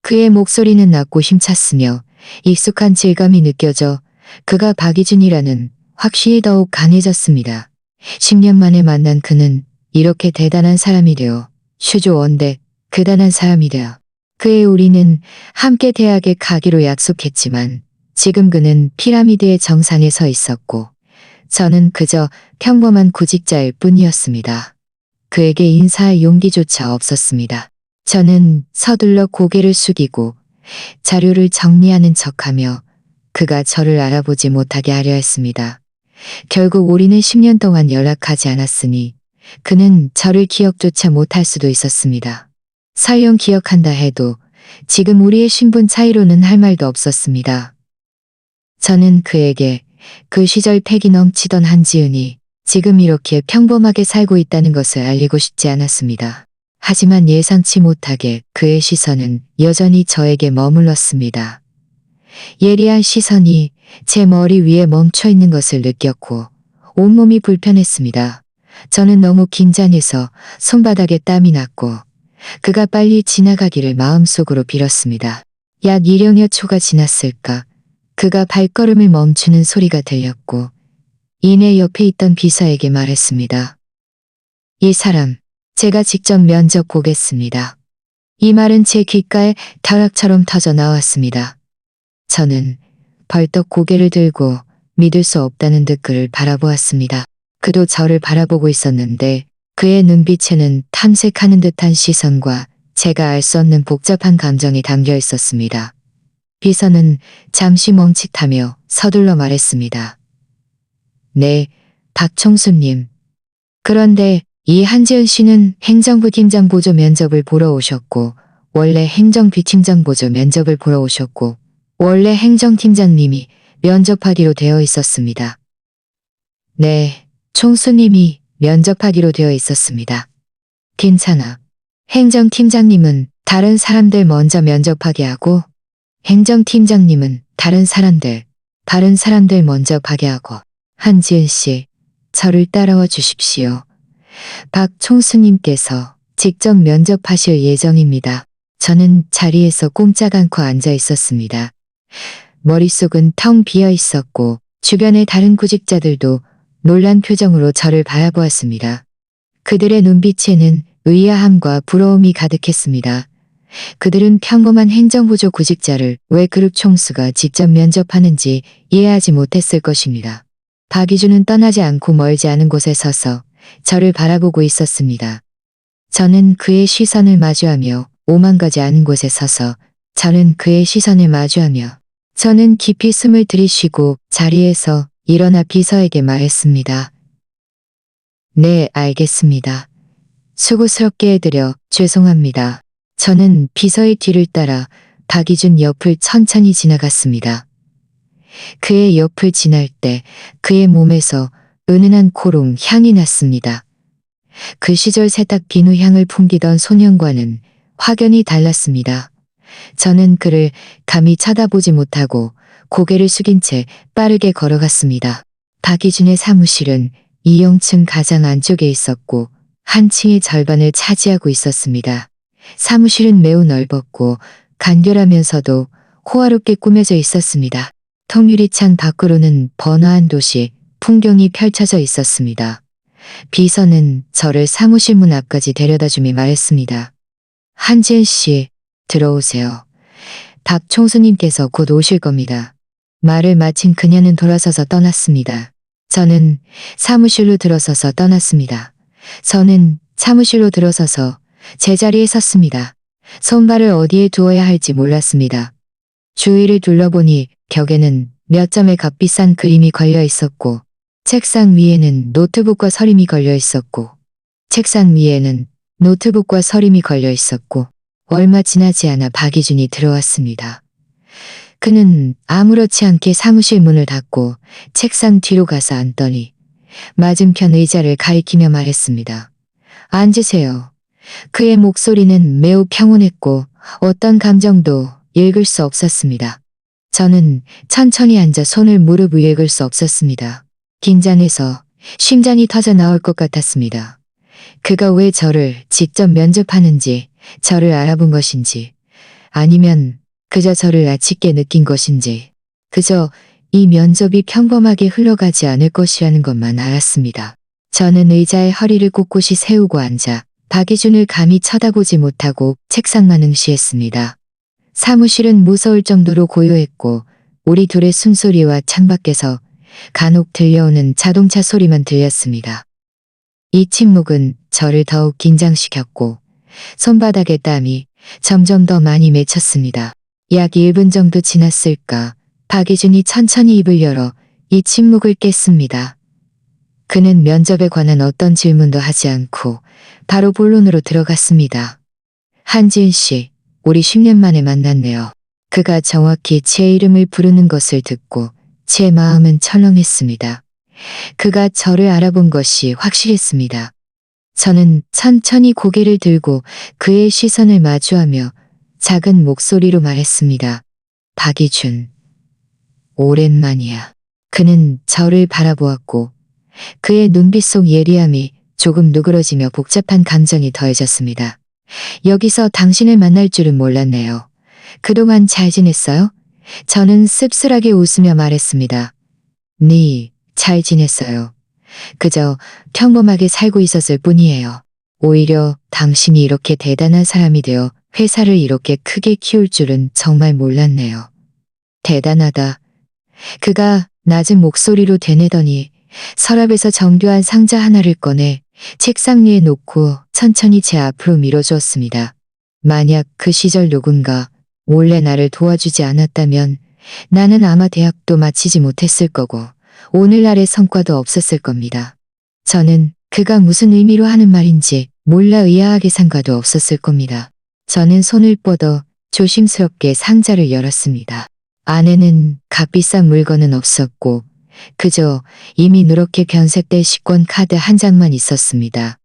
그의 목소리는 낮고 힘찼으며 익숙한 질감이 느껴져 그가 박이준이라는 확신이 더욱 강해졌습니다. 10년 만에 만난 그는 이렇게 대단한 사람이 되어 슈조원대 대단한 사람이 되어 그의 우리는 함께 대학에 가기로 약속했지만 지금 그는 피라미드의 정상에 서 있었고 저는 그저 평범한 구직자일 뿐이었습니다. 그에게 인사할 용기조차 없었습니다. 저는 서둘러 고개를 숙이고 자료를 정리하는 척하며 그가 저를 알아보지 못하게 하려 했습니다. 결국 우리는 10년 동안 연락하지 않았으니 그는 저를 기억조차 못할 수도 있었습니다. 설령 기억한다 해도 지금 우리의 신분 차이로는 할 말도 없었습니다. 저는 그에게 그 시절 패기 넘치던 한지은이 지금 이렇게 평범하게 살고 있다는 것을 알리고 싶지 않았습니다. 하지만 예상치 못하게 그의 시선은 여전히 저에게 머물렀습니다. 예리한 시선이 제 머리 위에 멈춰 있는 것을 느꼈고 온몸이 불편했습니다. 저는 너무 긴장해서 손바닥에 땀이 났고 그가 빨리 지나가기를 마음속으로 빌었습니다. 약 1여 초가 지났을까 그가 발걸음을 멈추는 소리가 들렸고 이내 옆에 있던 비서에게 말했습니다. 이 사람 제가 직접 면접 보겠습니다. 이 말은 제 귓가에 벼락처럼 터져 나왔습니다. 저는 벌떡 고개를 들고 믿을 수 없다는 듯 그를 바라보았습니다. 그도 저를 바라보고 있었는데 그의 눈빛에는 탐색하는 듯한 시선과 제가 알 수 없는 복잡한 감정이 담겨 있었습니다. 비서는 잠시 멈칫하며 서둘러 말했습니다. 네, 박총수님. 그런데 이 한지은 씨는 행정부 팀장 보조 면접을 보러 오셨고 원래 행정비팀장 보조 면접을 보러 오셨고 원래 행정팀장님이 면접하기로 되어 있었습니다. 네, 총수님이 면접하기로 되어 있었습니다. 괜찮아. 행정팀장님은 다른 사람들 먼저 면접하게 하고 행정팀장님은 다른 사람들 먼저 가게 하고 한지은 씨, 저를 따라와 주십시오. 박 총수님께서 직접 면접하실 예정입니다. 저는 자리에서 꼼짝 않고 앉아 있었습니다. 머릿속은 텅 비어 있었고 주변의 다른 구직자들도 놀란 표정으로 저를 바라보았습니다. 그들의 눈빛에는 의아함과 부러움이 가득했습니다. 그들은 평범한 행정부조 구직자를 왜 그룹 총수가 직접 면접하는지 이해하지 못했을 것입니다. 박이준은 떠나지 않고 멀지 않은 곳에 서서 저를 바라보고 있었습니다. 저는 그의 시선을 마주하며 오만가지 않은 곳에 서서 저는 그의 시선을 마주하며 저는 깊이 숨을 들이쉬고 자리에서 일어나 비서에게 말했습니다. 네, 알겠습니다. 수고스럽게 해드려 죄송합니다. 저는 비서의 뒤를 따라 박이준 옆을 천천히 지나갔습니다. 그의 옆을 지날 때 그의 몸에서 은은한 코롱 향이 났습니다. 그 시절 세탁 비누 향을 풍기던 소년과는 확연히 달랐습니다. 저는 그를 감히 쳐다보지 못하고 고개를 숙인 채 빠르게 걸어갔습니다. 박이준의 사무실은 2층 가장 안쪽에 있었고 한 층의 절반을 차지하고 있었습니다. 사무실은 매우 넓었고 간결하면서도 호화롭게 꾸며져 있었습니다. 통유리창 밖으로는 번화한 도시, 풍경이 펼쳐져 있었습니다. 비서는 저를 사무실 문 앞까지 데려다주며 말했습니다. 한지은 씨, 들어오세요. 박 총수님께서 곧 오실 겁니다. 말을 마친 그녀는 돌아서서 떠났습니다. 저는 사무실로 들어서서 떠났습니다. 저는 사무실로 들어서서 제자리에 섰습니다. 손발을 어디에 두어야 할지 몰랐습니다. 주위를 둘러보니 벽에는 몇 점의 값비싼 그림이 걸려 있었고 책상 위에는 노트북과 서림이 걸려 있었고 책상 위에는 노트북과 서림이 걸려 있었고 얼마 지나지 않아 박이준이 들어왔습니다. 그는 아무렇지 않게 사무실 문을 닫고 책상 뒤로 가서 앉더니 맞은편 의자를 가리키며 말했습니다. 앉으세요. 그의 목소리는 매우 평온했고 어떤 감정도 읽을 수 없었습니다. 저는 천천히 앉아 손을 무릎 위에 걸 수 없었습니다. 긴장해서 심장이 터져 나올 것 같았습니다. 그가 왜 저를 직접 면접하는지, 저를 알아본 것인지, 아니면 그저 저를 아쉽게 느낀 것인지, 그저 이 면접이 평범하게 흘러가지 않을 것이라는 것만 알았습니다. 저는 의자에 허리를 꼿꼿이 세우고 앉아 박희준을 감히 쳐다보지 못하고 책상만 응시했습니다. 사무실은 무서울 정도로 고요했고 우리 둘의 숨소리와 창밖에서 간혹 들려오는 자동차 소리만 들렸습니다. 이 침묵은 저를 더욱 긴장시켰고 손바닥에 땀이 점점 더 많이 맺혔습니다. 약 1분 정도 지났을까 박희준이 천천히 입을 열어 이 침묵을 깼습니다. 그는 면접에 관한 어떤 질문도 하지 않고 바로 본론으로 들어갔습니다. 한지은 씨, 우리 10년 만에 만났네요. 그가 정확히 제 이름을 부르는 것을 듣고 제 마음은 철렁했습니다. 그가 저를 알아본 것이 확실했습니다. 저는 천천히 고개를 들고 그의 시선을 마주하며 작은 목소리로 말했습니다. 박희준, 오랜만이야. 그는 저를 바라보았고 그의 눈빛 속 예리함이 조금 누그러지며 복잡한 감정이 더해졌습니다. 여기서 당신을 만날 줄은 몰랐네요. 그동안 잘 지냈어요? 저는 씁쓸하게 웃으며 말했습니다. 네, 잘 지냈어요. 그저 평범하게 살고 있었을 뿐이에요. 오히려 당신이 이렇게 대단한 사람이 되어 회사를 이렇게 크게 키울 줄은 정말 몰랐네요. 대단하다. 그가 낮은 목소리로 되뇌더니 서랍에서 정교한 상자 하나를 꺼내 책상 위에 놓고 천천히 제 앞으로 밀어주었습니다. 만약 그 시절 누군가 몰래 나를 도와주지 않았다면 나는 아마 대학도 마치지 못했을 거고 오늘날의 성과도 없었을 겁니다. 저는 그가 무슨 의미로 하는 말인지 몰라 의아하게 상관도 없었을 겁니다. 저는 손을 뻗어 조심스럽게 상자를 열었습니다. 안에는 값비싼 물건은 없었고 그저 이미 누렇게 변색된 식권 카드 한 장만 있었습니다.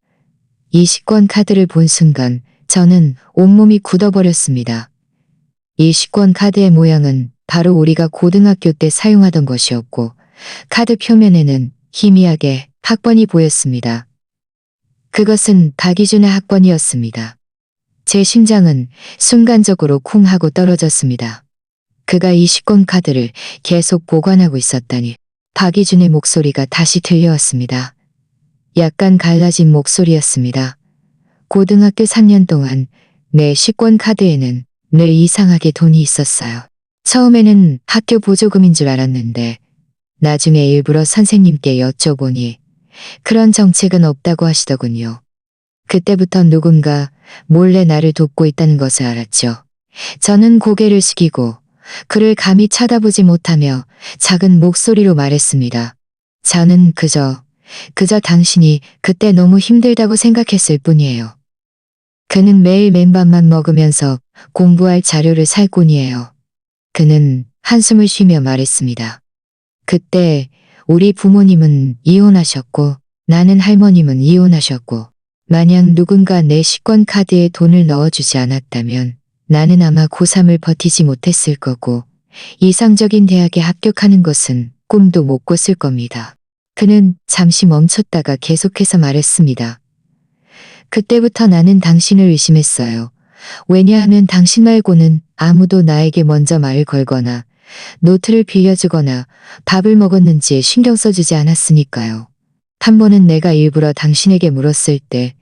이 식권 카드를 본 순간 저는 온몸이 굳어버렸습니다. 이 식권 카드의 모양은 바로 우리가 고등학교 때 사용하던 것이었고 카드 표면에는 희미하게 학번이 보였습니다. 그것은 박희준의 학번이었습니다. 제 심장은 순간적으로 쿵 하고 떨어졌습니다. 그가 이 식권 카드를 계속 보관하고 있었다니. 박희준의 목소리가 다시 들려왔습니다. 약간 갈라진 목소리였습니다. 고등학교 3년 동안 내 식권 카드에는 늘 이상하게 돈이 있었어요. 처음에는 학교 보조금인 줄 알았는데 나중에 일부러 선생님께 여쭤보니 그런 정책은 없다고 하시더군요. 그때부터 누군가 몰래 나를 돕고 있다는 것을 알았죠. 저는 고개를 숙이고 그를 감히 쳐다보지 못하며 작은 목소리로 말했습니다. 저는 그저 당신이 그때 너무 힘들다고 생각했을 뿐이에요. 그는 매일 맨밥만 먹으면서 공부할 자료를 살 뿐이에요. 그는 한숨을 쉬며 말했습니다. 그때 우리 부모님은 이혼하셨고 나는 할머님은 이혼하셨고 만약 누군가 내 식권 카드에 돈을 넣어주지 않았다면 나는 아마 고3을 버티지 못했을 거고 이상적인 대학에 합격하는 것은 꿈도 못 꿨을 겁니다. 그는 잠시 멈췄다가 계속해서 말했습니다. 그때부터 나는 당신을 의심했어요. 왜냐하면 당신 말고는 아무도 나에게 먼저 말을 걸거나 노트를 빌려주거나 밥을 먹었는지 신경 써주지 않았으니까요. 한 번은 내가 일부러 당신에게 물었을 때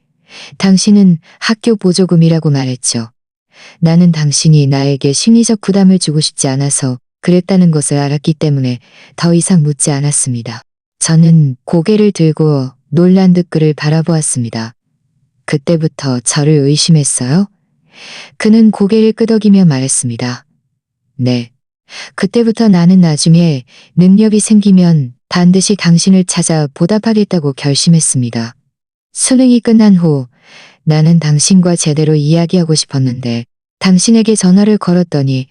당신은 학교 보조금이라고 말했죠. 나는 당신이 나에게 심리적 부담을 주고 싶지 않아서 그랬다는 것을 알았기 때문에 더 이상 묻지 않았습니다. 저는 고개를 들고 놀란 듯 그를 바라보았습니다. 그때부터 저를 의심했어요? 그는 고개를 끄덕이며 말했습니다. 네. 그때부터 나는 나중에 능력이 생기면 반드시 당신을 찾아 보답하겠다고 결심했습니다. 수능이 끝난 후 나는 당신과 제대로 이야기하고 싶었는데 당신에게 전화를 걸었더니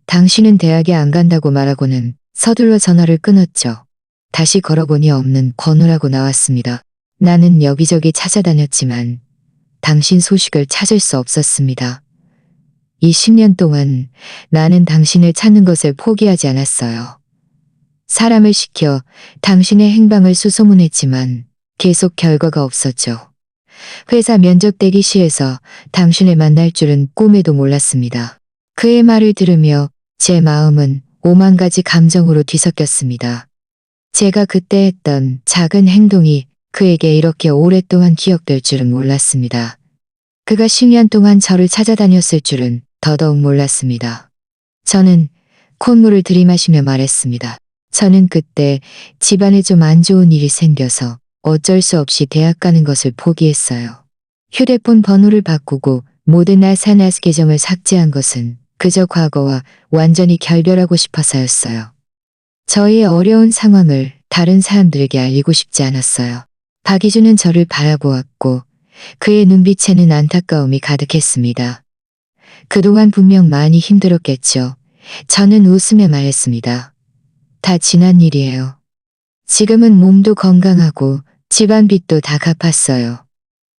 당신은 대학에 안 간다고 말하고는 서둘러 전화를 끊었죠. 다시 걸어보니 없는 번호라고 나왔습니다. 나는 여기저기 찾아다녔지만 당신 소식을 찾을 수 없었습니다. 이 10년 동안 나는 당신을 찾는 것을 포기하지 않았어요. 사람을 시켜 당신의 행방을 수소문했지만 계속 결과가 없었죠. 회사 면접 대기실에서 당신을 만날 줄은 꿈에도 몰랐습니다. 그의 말을 들으며 제 마음은 오만 가지 감정으로 뒤섞였습니다. 제가 그때 했던 작은 행동이 그에게 이렇게 오랫동안 기억될 줄은 몰랐습니다. 그가 10년 동안 저를 찾아다녔을 줄은 더더욱 몰랐습니다. 저는 콧물을 들이마시며 말했습니다. 저는 그때 집안에 좀 안 좋은 일이 생겨서 어쩔 수 없이 대학 가는 것을 포기했어요. 휴대폰 번호를 바꾸고 모든 SNS 계정을 삭제한 것은 그저 과거와 완전히 결별하고 싶어서였어요. 저의 어려운 상황을 다른 사람들에게 알리고 싶지 않았어요. 박이준은 저를 바라보았고 그의 눈빛에는 안타까움이 가득했습니다. 그동안 분명 많이 힘들었겠죠. 저는 웃으며 말했습니다. 다 지난 일이에요. 지금은 몸도 건강하고 집안 빚도 다 갚았어요.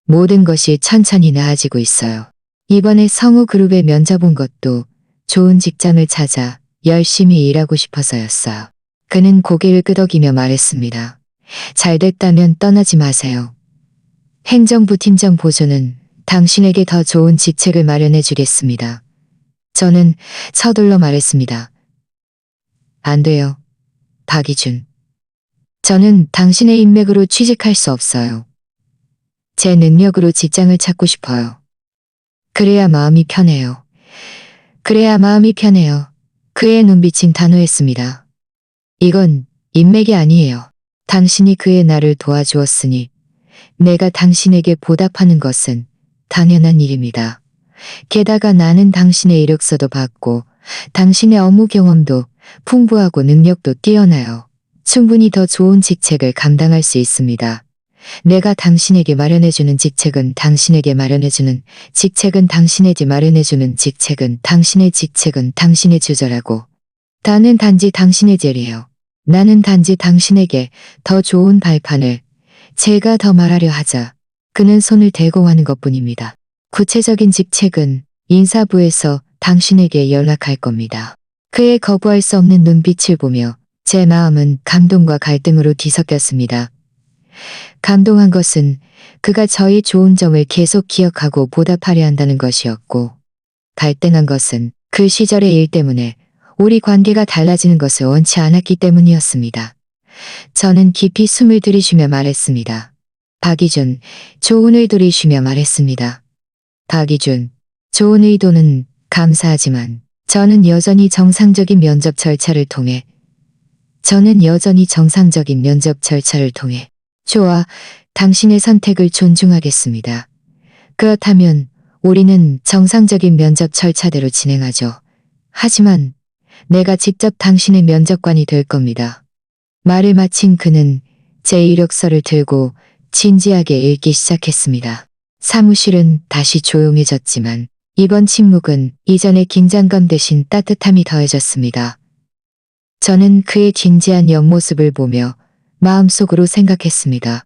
모든 것이 천천히 나아지고 있어요. 이번에 성우그룹에 면접 온 것도 좋은 직장을 찾아 열심히 일하고 싶어서였어요. 그는 고개를 끄덕이며 말했습니다. 잘 됐다면 떠나지 마세요. 행정부 팀장 보조는 당신에게 더 좋은 직책을 마련해 주겠습니다. 저는 서둘러 말했습니다. 안 돼요. 박이준. 저는 당신의 인맥으로 취직할 수 없어요. 제 능력으로 직장을 찾고 싶어요. 그래야 마음이 편해요. 그래야 마음이 편해요. 그의 눈빛은 단호했습니다. 이건 인맥이 아니에요. 당신이 그의 나를 도와주었으니 내가 당신에게 보답하는 것은 당연한 일입니다. 게다가 나는 당신의 이력서도 받고 당신의 업무 경험도 풍부하고 능력도 뛰어나요. 충분히 더 좋은 직책을 감당할 수 있습니다. 내가 당신에게 마련해주는 직책은 당신에게 마련해주는 직책은 당신에게 마련해주는 직책은 당신의 직책은 당신의 주저라고. 나는 단지 당신의 젤이에요. 나는 단지 당신에게 더 좋은 발판을 제가 더 말하려 하자 그는 손을 대고 하는 것뿐입니다. 구체적인 직책은 인사부에서 당신에게 연락할 겁니다. 그의 거부할 수 없는 눈빛을 보며 제 마음은 감동과 갈등으로 뒤섞였습니다. 감동한 것은 그가 저의 좋은 점을 계속 기억하고 보답하려 한다는 것이었고, 갈등한 것은 그 시절의 일 때문에 우리 관계가 달라지는 것을 원치 않았기 때문이었습니다. 저는 깊이 숨을 들이쉬며 말했습니다. 박이준, 좋은 의도를 쉬며 말했습니다. 박이준, 좋은 의도는 감사하지만 저는 여전히 정상적인 면접 절차를 통해 좋아, 당신의 선택을 존중하겠습니다. 그렇다면 우리는 정상적인 면접 절차대로 진행하죠. 하지만 내가 직접 당신의 면접관이 될 겁니다. 말을 마친 그는 제 이력서를 들고 진지하게 읽기 시작했습니다. 사무실은 다시 조용해졌지만 이번 침묵은 이전의 긴장감 대신 따뜻함이 더해졌습니다. 저는 그의 진지한 옆모습을 보며 마음속으로 생각했습니다.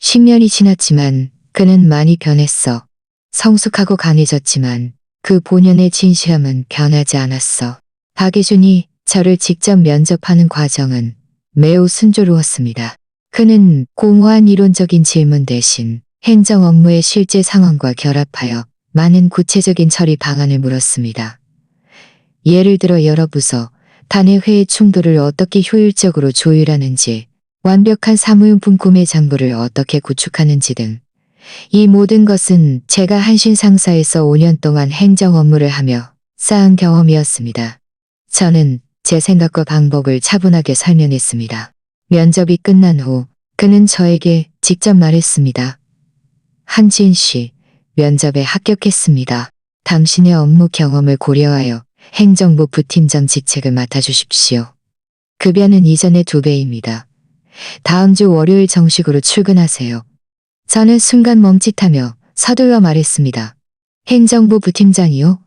10년이 지났지만 그는 많이 변했어. 성숙하고 강해졌지만 그 본연의 진실함은 변하지 않았어. 박예준이 저를 직접 면접하는 과정은 매우 순조로웠습니다. 그는 공허한 이론적인 질문 대신 행정 업무의 실제 상황과 결합하여 많은 구체적인 처리 방안을 물었습니다. 예를 들어 여러 부서, 단의 회의 충돌을 어떻게 효율적으로 조율하는지, 완벽한 사무용품 구매 장부를 어떻게 구축하는지 등. 이 모든 것은 제가 한신 상사에서 5년 동안 행정 업무를 하며 쌓은 경험이었습니다. 저는 제 생각과 방법을 차분하게 설명했습니다. 면접이 끝난 후 그는 저에게 직접 말했습니다. 한지인 씨, 면접에 합격했습니다. 당신의 업무 경험을 고려하여 행정부 부팀장 직책을 맡아주십시오. 급여는 이전의 2배입니다. 다음 주 월요일 정식으로 출근하세요. 저는 순간 멈칫하며 서둘러 말했습니다. 행정부 부팀장이요?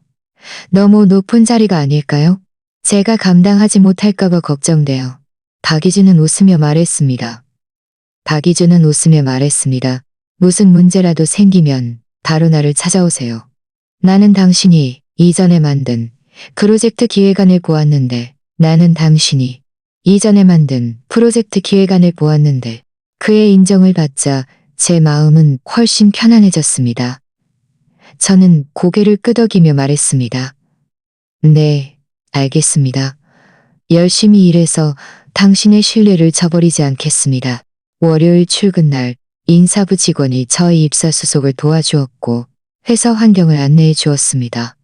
너무 높은 자리가 아닐까요? 제가 감당하지 못할까봐 걱정돼요. 박이준은 웃으며 말했습니다. 무슨 문제라도 생기면 바로 나를 찾아오세요. 나는 당신이 이전에 만든 프로젝트 기획안을 보았는데 그의 인정을 받자 제 마음은 훨씬 편안해졌습니다. 저는 고개를 끄덕이며 말했습니다. 네, 알겠습니다. 열심히 일해서 당신의 신뢰를 저버리지 않겠습니다. 월요일 출근 날 인사부 직원이 저희 입사수속을 도와주었고 회사 환경을 안내해 주었습니다.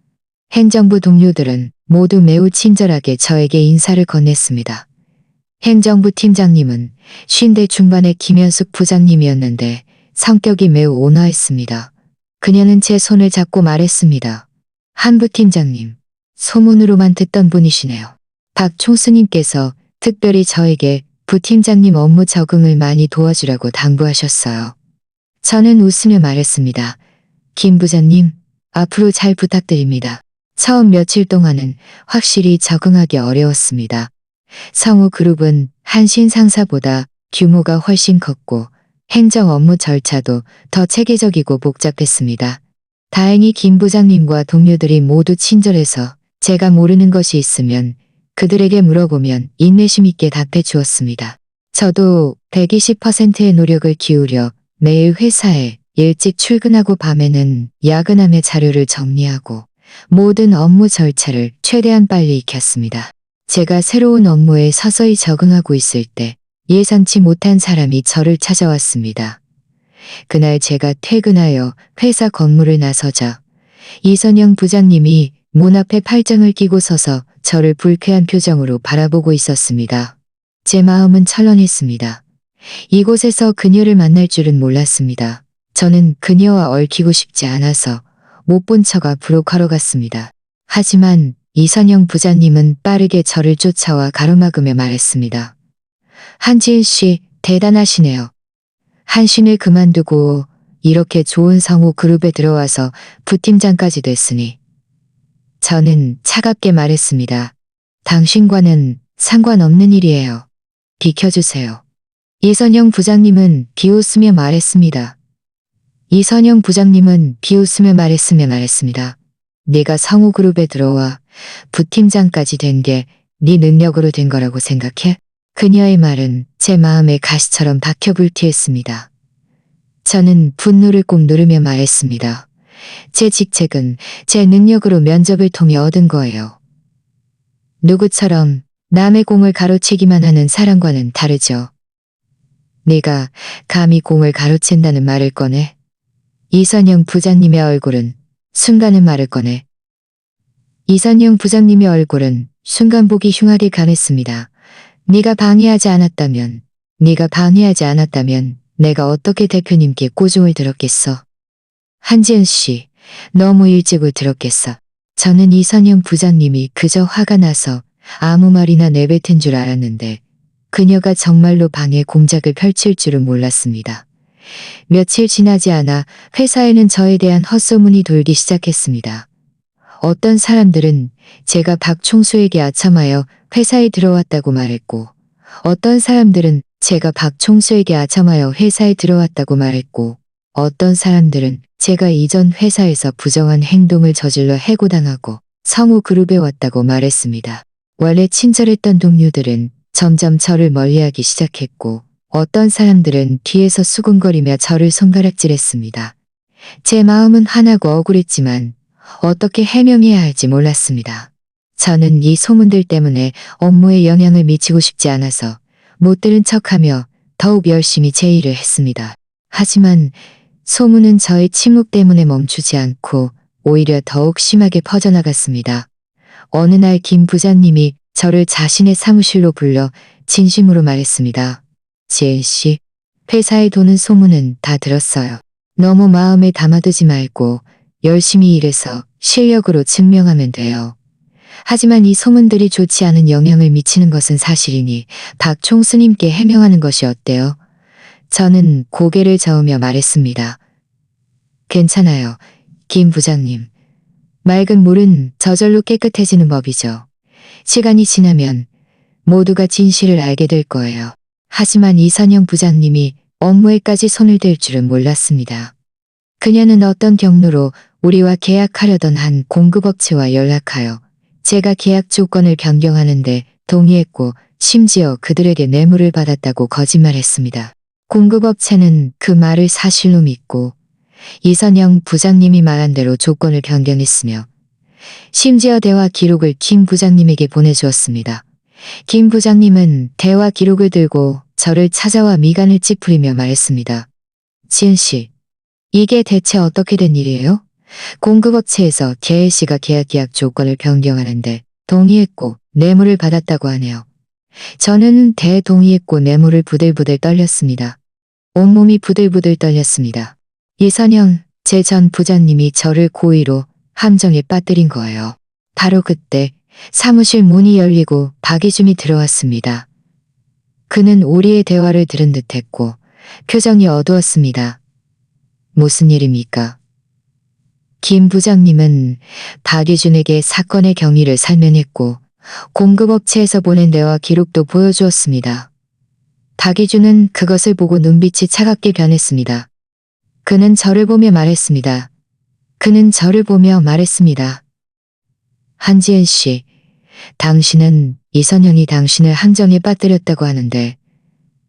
행정부 동료들은 모두 매우 친절하게 저에게 인사를 건넸습니다. 행정부 팀장님은 50대 중반의 김현숙 부장님이었는데 성격이 매우 온화했습니다. 그녀는 제 손을 잡고 말했습니다. 한부 팀장님, 소문으로만 듣던 분이시네요. 박 총수님께서 특별히 저에게 부팀장님 업무 적응을 많이 도와주라고 당부하셨어요. 저는 웃으며 말했습니다. 김 부장님, 앞으로 잘 부탁드립니다. 처음 며칠 동안은 확실히 적응하기 어려웠습니다. 성우그룹은 한신 상사보다 규모가 훨씬 컸고 행정 업무 절차도 더 체계적이고 복잡했습니다. 다행히 김 부장님과 동료들이 모두 친절해서 제가 모르는 것이 있으면 그들에게 물어보면 인내심 있게 답해 주었습니다. 저도 120%의 노력을 기울여 매일 회사에 일찍 출근하고 밤에는 야근함의 자료를 정리하고 모든 업무 절차를 최대한 빨리 익혔습니다. 제가 새로운 업무에 서서히 적응하고 있을 때 예상치 못한 사람이 저를 찾아왔습니다. 그날 제가 퇴근하여 회사 건물을 나서자 이선영 부장님이 문 앞에 팔짱을 끼고 서서 저를 불쾌한 표정으로 바라보고 있었습니다. 제 마음은 철렁했습니다. 이곳에서 그녀를 만날 줄은 몰랐습니다. 저는 그녀와 얽히고 싶지 않아서 못 본 척 앞으로 걸어갔습니다. 하지만 이선영 부장님은 빠르게 저를 쫓아와 가로막으며 말했습니다. 한지은 씨, 대단하시네요. 한신을 그만두고 이렇게 좋은 성우 그룹에 들어와서 부팀장까지 됐으니. 저는 차갑게 말했습니다. 당신과는 상관없는 일이에요. 비켜주세요. 이선영 부장님은 비웃으며 말했습니다. 네가 성우그룹에 들어와 부팀장까지 된 게 네 능력으로 된 거라고 생각해? 그녀의 말은 제 마음에 가시처럼 박혀 불티했습니다. 저는 분노를 꾹 누르며 말했습니다. 제 직책은 제 능력으로 면접을 통해 얻은 거예요. 누구처럼 남의 공을 가로채기만 하는 사람과는 다르죠. 네가 감히 공을 가로챈다는 말을 꺼내? 이선영 부장님의 얼굴은 순간 보기 흉하게 가냈습니다. 네가 방해하지 않았다면 내가 어떻게 대표님께 꼬중을 들었겠어. 한지은 씨, 너무 일찍 들었겠어. 저는 이선영 부장님이 그저 화가 나서 아무 말이나 내뱉은 줄 알았는데 그녀가 정말로 방해 공작을 펼칠 줄은 몰랐습니다. 며칠 지나지 않아 회사에는 저에 대한 헛소문이 돌기 시작했습니다. 어떤 사람들은 제가 박 총수에게 아첨하여 회사에 들어왔다고 말했고, 어떤 사람들은 제가 박 총수에게 아첨하여 회사에 들어왔다고 말했고, 어떤 사람들은 제가 이전 회사에서 부정한 행동을 저질러 해고당하고 성우그룹에 왔다고 말했습니다. 원래 친절했던 동료들은 점점 저를 멀리하기 시작했고, 어떤 사람들은 뒤에서 수군거리며 저를 손가락질했습니다. 제 마음은 화나고 억울했지만 어떻게 해명해야 할지 몰랐습니다. 저는 이 소문들 때문에 업무에 영향을 미치고 싶지 않아서 못 들은 척하며 더욱 열심히 제 일을 했습니다. 하지만 소문은 저의 침묵 때문에 멈추지 않고 오히려 더욱 심하게 퍼져나갔습니다. 어느 날 김 부장님이 저를 자신의 사무실로 불러 진심으로 말했습니다. 지은 씨, 회사에 도는 소문은 다 들었어요. 너무 마음에 담아두지 말고 열심히 일해서 실력으로 증명하면 돼요. 하지만 이 소문들이 좋지 않은 영향을 미치는 것은 사실이니 박 총수님께 해명하는 것이 어때요? 저는 고개를 저으며 말했습니다. 괜찮아요, 김 부장님. 맑은 물은 저절로 깨끗해지는 법이죠. 시간이 지나면 모두가 진실을 알게 될 거예요. 하지만 이선영 부장님이 업무에까지 손을 댈 줄은 몰랐습니다. 그녀는 어떤 경로로 우리와 계약하려던 한 공급업체와 연락하여 제가 계약 조건을 변경하는데 동의했고 심지어 그들에게 뇌물을 받았다고 거짓말했습니다. 공급업체는 그 말을 사실로 믿고 이선영 부장님이 말한 대로 조건을 변경했으며 심지어 대화 기록을 김 부장님에게 보내주었습니다. 김 부장님은 대화 기록을 들고 저를 찾아와 미간을 찌푸리며 말했습니다. 지은 씨, 이게 대체 어떻게 된 일이에요? 공급업체에서 계혜 씨가 계약 조건을 변경하는데 동의했고 뇌물을 받았다고 하네요. 저는 대동의했고 뇌물을 부들부들 떨렸습니다. 온몸이 부들부들 떨렸습니다. 이선영, 제 전 부장님이 저를 고의로 함정에 빠뜨린 거예요. 바로 그때 사무실 문이 열리고 박이준이 들어왔습니다. 그는 우리의 대화를 들은 듯했고 표정이 어두웠습니다. 무슨 일입니까? 김 부장님은 박이준에게 사건의 경위를 설명했고 공급업체에서 보낸 대화 기록도 보여주었습니다. 박이준은 그것을 보고 눈빛이 차갑게 변했습니다. 그는 저를 보며 말했습니다. 한지은 씨, 당신은 이선영이 당신을 함정에 빠뜨렸다고 하는데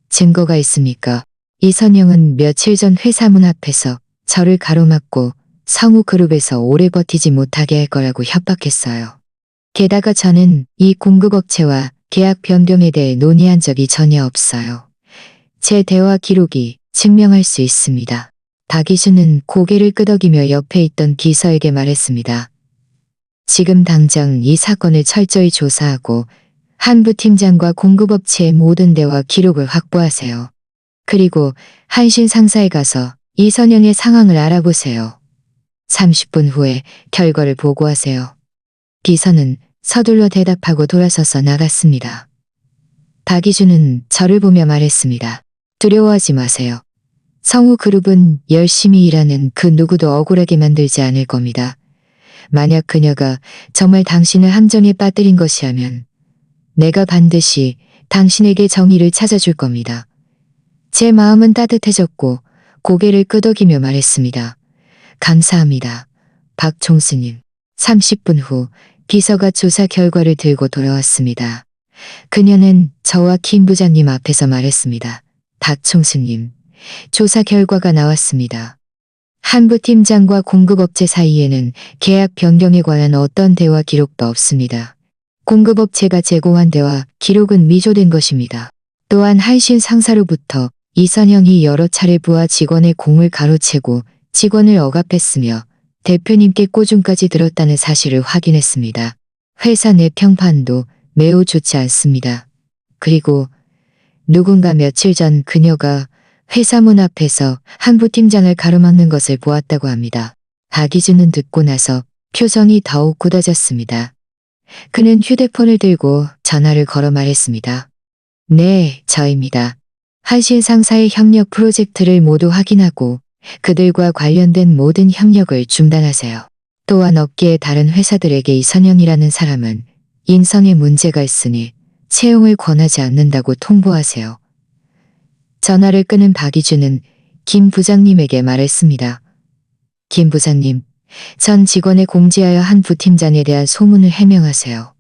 증거가 있습니까? 이선영은 며칠 전 회사 문 앞에서 저를 가로막고 성우그룹에서 오래 버티지 못하게 할 거라고 협박했어요. 게다가 저는 이 공급업체와 계약 변경에 대해 논의한 적이 전혀 없어요. 제 대화 기록이 증명할 수 있습니다. 박이준은 고개를 끄덕이며 옆에 있던 비서에게 말했습니다. 지금 당장 이 사건을 철저히 조사하고 한부 팀장과 공급업체의 모든 대화 기록을 확보하세요. 그리고 한신 상사에 가서 이선영의 상황을 알아보세요. 30분 후에 결과를 보고하세요. 비서는 서둘러 대답하고 돌아서서 나갔습니다. 박이준은 저를 보며 말했습니다. 두려워하지 마세요. 성우그룹은 열심히 일하는 그 누구도 억울하게 만들지 않을 겁니다. 만약 그녀가 정말 당신을 함정에 빠뜨린 것이라면 내가 반드시 당신에게 정의를 찾아줄 겁니다. 제 마음은 따뜻해졌고 고개를 끄덕이며 말했습니다. 감사합니다. 박 총수님. 30분 후 비서가 조사 결과를 들고 돌아왔습니다. 그녀는 저와 김 부장님 앞에서 말했습니다. 박 총수님, 조사 결과가 나왔습니다. 한부 팀장과 공급업체 사이에는 계약 변경에 관한 어떤 대화 기록도 없습니다. 공급업체가 제공한 대화 기록은 위조된 것입니다. 또한 한신 상사로부터 이선영이 여러 차례 부하 직원의 공을 가로채고 직원을 억압했으며 대표님께 꼬중까지 들었다는 사실을 확인했습니다. 회사 내 평판도 매우 좋지 않습니다. 그리고 누군가 며칠 전 그녀가 회사 문 앞에서 한부 팀장을 가로막는 것을 보았다고 합니다. 박이준은 듣고 나서 표정이 더욱 굳어졌습니다. 그는 휴대폰을 들고 전화를 걸어 말했습니다. 네, 저입니다. 한신 상사의 협력 프로젝트를 모두 확인하고 그들과 관련된 모든 협력을 중단하세요. 또한 업계의 다른 회사들에게 이선영이라는 사람은 인성에 문제가 있으니 채용을 권하지 않는다고 통보하세요. 전화를 끊은 박이준은 김 부장님에게 말했습니다. 김 부장님, 전 직원에 공지하여 한 부팀장에 대한 소문을 해명하세요.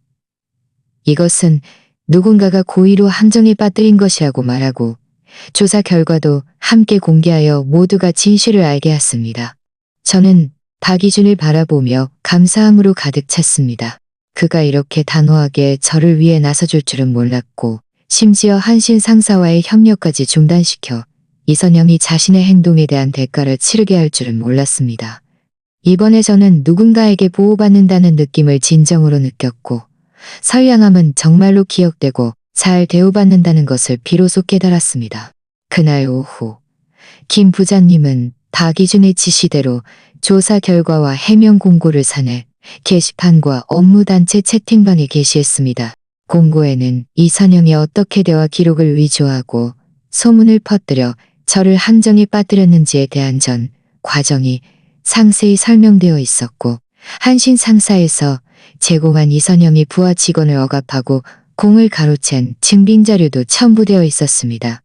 이것은 누군가가 고의로 함정에 빠뜨린 것이라고 말하고 조사 결과도 함께 공개하여 모두가 진실을 알게 했습니다. 저는 박이준을 바라보며 감사함으로 가득 찼습니다. 그가 이렇게 단호하게 저를 위해 나서줄 줄은 몰랐고 심지어 한신 상사와의 협력까지 중단시켜 이선영이 자신의 행동에 대한 대가를 치르게 할 줄은 몰랐습니다. 이번에 저는 누군가에게 보호받는다는 느낌을 진정으로 느꼈고 선량함은 정말로 기억되고 잘 대우받는다는 것을 비로소 깨달았습니다. 그날 오후 김 부장님은 박이준의 지시대로 조사 결과와 해명 공고를 사내 게시판과 업무단체 채팅방에 게시했습니다. 공고에는 이선영이 어떻게 대화 기록을 위조하고 소문을 퍼뜨려 저를 함정에 빠뜨렸는지에 대한 전 과정이 상세히 설명되어 있었고 한신 상사에서 제공한 이선영이 부하 직원을 억압하고 공을 가로챈 증빙 자료도 첨부되어 있었습니다.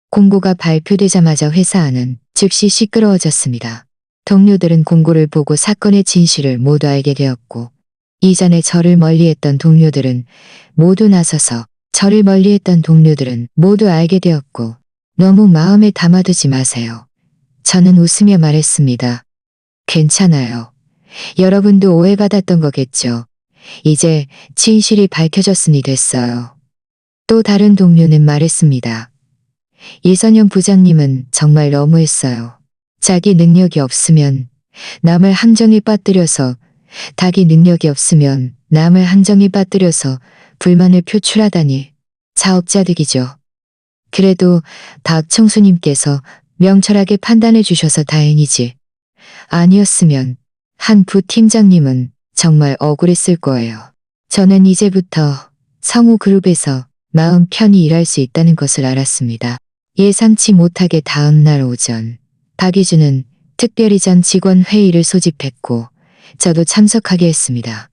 공고가 발표되자마자 회사 안은 즉시 시끄러워졌습니다. 동료들은 공고를 보고 사건의 진실을 모두 알게 되었고 이전에 저를 멀리했던 동료들은 모두 나서서 저를 멀리했던 동료들은 모두 알게 되었고 너무 마음에 담아두지 마세요. 저는 웃으며 말했습니다. 괜찮아요. 여러분도 오해받았던 거겠죠. 이제 진실이 밝혀졌으니 됐어요. 또 다른 동료는 말했습니다. 이선영 부장님은 정말 너무했어요. 자기 능력이 없으면 남을 함정에 빠뜨려서, 자기 능력이 없으면 남을 함정에 빠뜨려서 불만을 표출하다니 자업자득이죠. 그래도 박 청수님께서 명철하게 판단해 주셔서 다행이지. 아니었으면 한 부팀장님은 정말 억울했을 거예요. 저는 이제부터 성우그룹에서 마음 편히 일할 수 있다는 것을 알았습니다. 예상치 못하게 다음 날 오전, 박희준은 특별히 전 직원 회의를 소집했고 저도 참석하게 했습니다.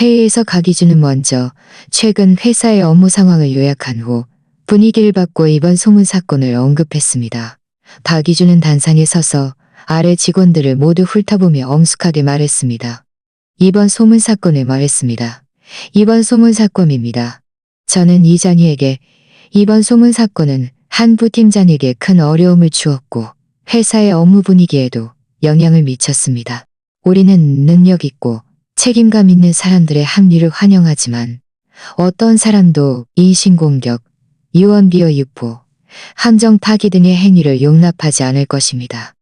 회의에서 박희준은 먼저 최근 회사의 업무 상황을 요약한 후 분위기를 바꿔 이번 소문 사건을 언급했습니다. 박희준은 단상에 서서 아래 직원들을 모두 훑어보며 엄숙하게 말했습니다. 이번 소문 사건을 말했습니다. 이번 소문 사건입니다. 저는 이장희에게 이번 소문 사건은 한 부팀장에게 큰 어려움을 주었고 회사의 업무 분위기에도 영향을 미쳤습니다. 우리는 능력 있고 책임감 있는 사람들의 합류를 환영하지만 어떤 사람도 인신공격, 유언비어 유포, 함정 파기 등의 행위를 용납하지 않을 것입니다.